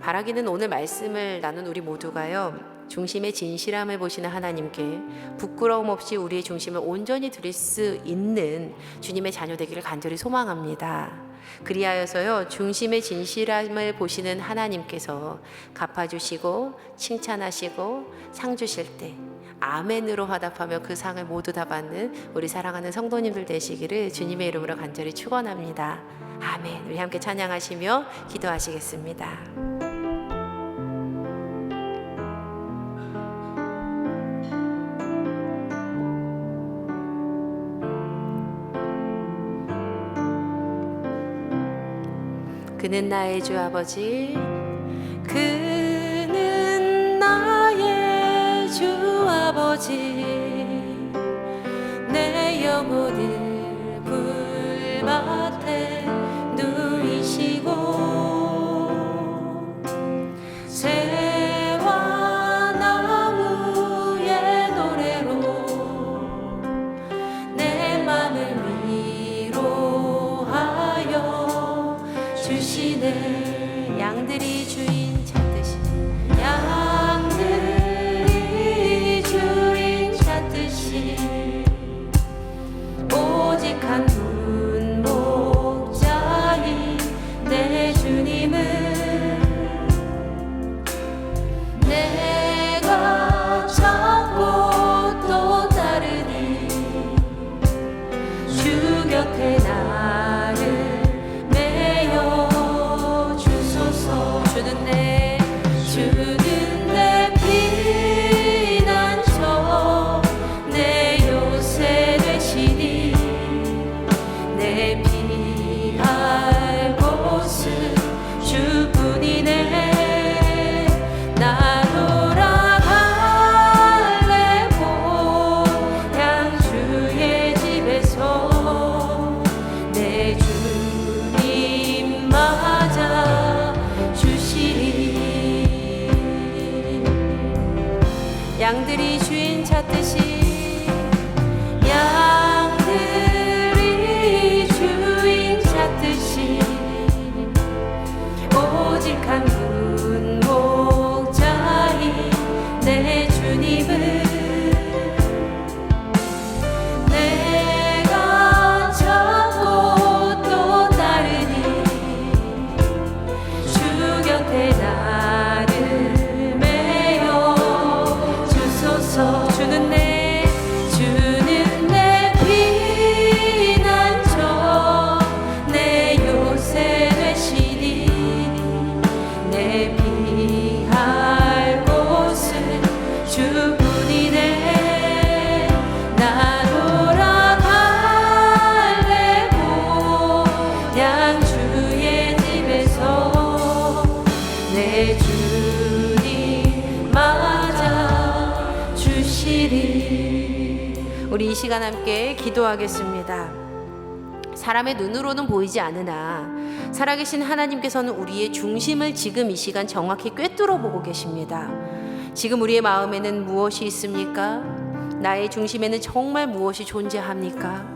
바라기는 오늘 말씀을 나눈 우리 모두가요, 중심의 진실함을 보시는 하나님께 부끄러움 없이 우리의 중심을 온전히 드릴 수 있는 주님의 자녀 되기를 간절히 소망합니다. 그리하여서요, 중심의 진실함을 보시는 하나님께서 갚아주시고 칭찬하시고 상 주실 때 아멘으로 화답하며 그 상을 모두 다 받는 우리 사랑하는 성도님들 되시기를 주님의 이름으로 간절히 축원합니다. 아멘. 우리 함께 찬양하시며 기도하시겠습니다. 그는 나의 주 아버지, 그는 나의 주 아버지, 내 영혼을 불밭에 누이시고 새와 나무의 노래로 내 맘을 위로하여 주시네. 양들이 주인 찾듯이, 양들이 주인 찾듯이 오직 한 분 목자인 내 주님을 내가 찾고 또 따르니 주 곁에 나를 주는 내 피난처, 내 요새 되시니 내 피할 곳은 주뿐이네. 나 돌아갈래 고향 주의 집에서 내 주님 맞아 주시리. 양들이 주인 찾듯이, 양들이 주인 찾듯이 오직 한 분 목자인 내 주님을 내가 찾고 또 따르니 주 곁에 나를 메어 주소서. 주는 내 피난처, 내 요새 되시니 내 피할 곳은 주뿐이네. 나 돌아갈래 고향 주의 집에서 내 주님 맞아 주시리. 우리 이 시간 함께 기도하겠습니다. 사람의 눈으로는 보이지 않으나 살아계신 하나님께서는 우리의 중심을 지금 이 시간 정확히 꿰뚫어 보고 계십니다. 지금 우리의 마음에는 무엇이 있습니까? 나의 중심에는 정말 무엇이 존재합니까?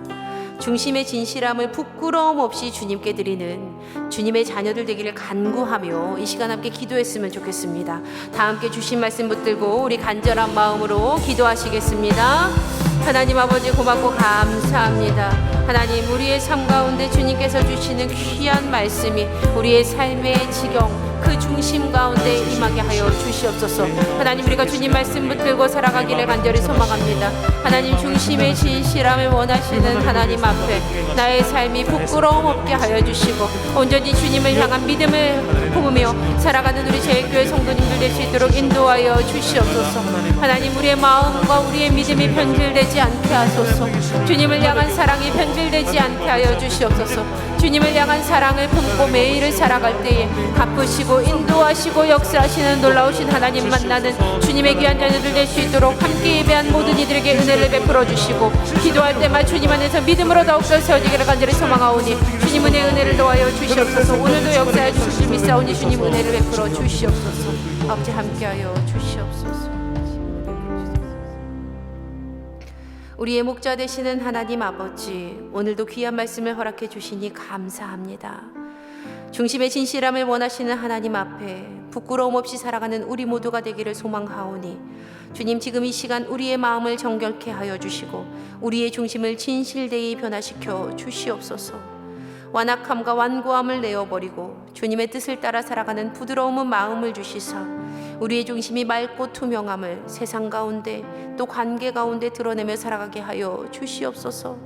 중심의 진실함을 부끄러움 없이 주님께 드리는 주님의 자녀들 되기를 간구하며 이 시간 함께 기도했으면 좋겠습니다. 다 함께 주신 말씀 붙들고 우리 간절한 마음으로 기도하시겠습니다. 하나님 아버지 고맙고 감사합니다. 하나님, 우리의 삶 가운데 주님께서 주시는 귀한 말씀이 우리의 삶의 지경 그 중심 가운데 임하게 하여 주시옵소서. 하나님, 우리가 주님 말씀 붙들고 살아가기를 간절히 소망합니다. 하나님, 중심의 진실함을 원하시는 하나님 앞에 나의 삶이 부끄러움 없게 하여 주시고 온전히 주님을 향한 믿음을 품으며 살아가는 우리 제일교회 성도님들 될 수 있도록 인도하여 주시옵소서. 하나님, 우리의 마음과 우리의 믿음이 변질되지 않게 하소서. 주님을 향한 사랑이 변질되지 않게 하여 주시옵소서. 주님을 향한 사랑을 품고 매일을 살아갈 때에 갚으시고 인도하시고 역사하시는 놀라우신 하나님 만나는 주님의 귀한 자녀들 될 수 있도록 함께 예배한 모든 이들에게 은혜를 베풀어 주시고 기도할 때마다 주님 안에서 믿음으로 더욱더 세워지기를 간절히 소망하오니 주님의 은혜를 더하여 주시옵소서. 오늘도 역사해 주실 줄 믿사오니 주님 은혜를 베풀어 주시옵소서. 아버지 함께하여 주시옵소서. 우리의 목자 되시는 하나님 아버지, 오늘도 귀한 말씀을 허락해 주시니 감사합니다. 중심의 진실함을 원하시는 하나님 앞에 부끄러움 없이 살아가는 우리 모두가 되기를 소망하오니 주님, 지금 이 시간 우리의 마음을 정결케 하여 주시고 우리의 중심을 진실되이 변화시켜 주시옵소서. 완악함과 완고함을 내어버리고 주님의 뜻을 따라 살아가는 부드러운 마음을 주시사 우리의 중심이 맑고 투명함을 세상 가운데 또 관계 가운데 드러내며 살아가게 하여 주시옵소서.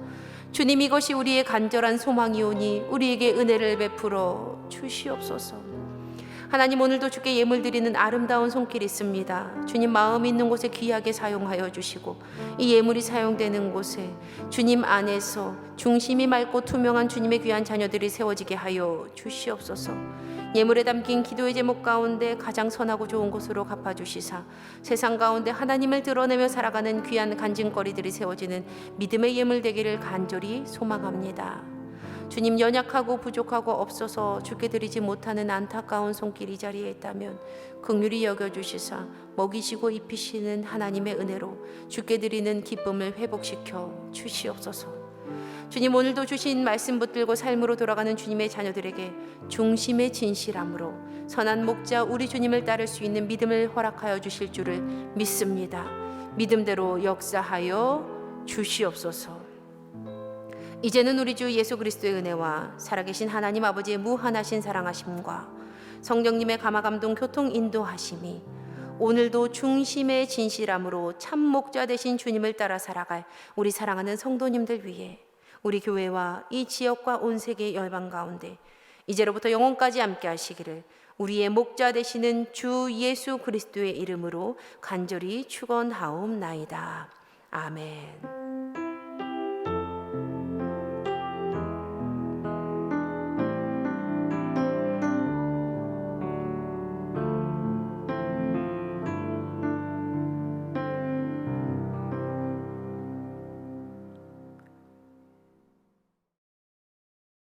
주님, 이것이 우리의 간절한 소망이오니 우리에게 은혜를 베풀어 주시옵소서. 하나님, 오늘도 주께 예물 드리는 아름다운 손길이 있습니다. 주님, 마음 있는 곳에 귀하게 사용하여 주시고 이 예물이 사용되는 곳에 주님 안에서 중심이 맑고 투명한 주님의 귀한 자녀들이 세워지게 하여 주시옵소서. 예물에 담긴 기도의 제목 가운데 가장 선하고 좋은 곳으로 갚아주시사 세상 가운데 하나님을 드러내며 살아가는 귀한 간증거리들이 세워지는 믿음의 예물 되기를 간절히 소망합니다. 주님, 연약하고 부족하고 없어서 주께 드리지 못하는 안타까운 손길 이 자리에 있다면 긍휼히 여겨주시사 먹이시고 입히시는 하나님의 은혜로 주께 드리는 기쁨을 회복시켜 주시옵소서. 주님, 오늘도 주신 말씀 붙들고 삶으로 돌아가는 주님의 자녀들에게 중심의 진실함으로 선한 목자 우리 주님을 따를 수 있는 믿음을 허락하여 주실 줄을 믿습니다. 믿음대로 역사하여 주시옵소서. 이제는 우리 주 예수 그리스도의 은혜와 살아계신 하나님 아버지의 무한하신 사랑하심과 성령님의 감화감동 교통 인도하심이 오늘도 중심의 진실함으로 참 목자 되신 주님을 따라 살아갈 우리 사랑하는 성도님들 위해 우리 교회와 이 지역과 온 세계 열방 가운데 이제로부터 영원까지 함께 하시기를 우리의 목자 되시는 주 예수 그리스도의 이름으로 간절히 축원하옵나이다. 아멘.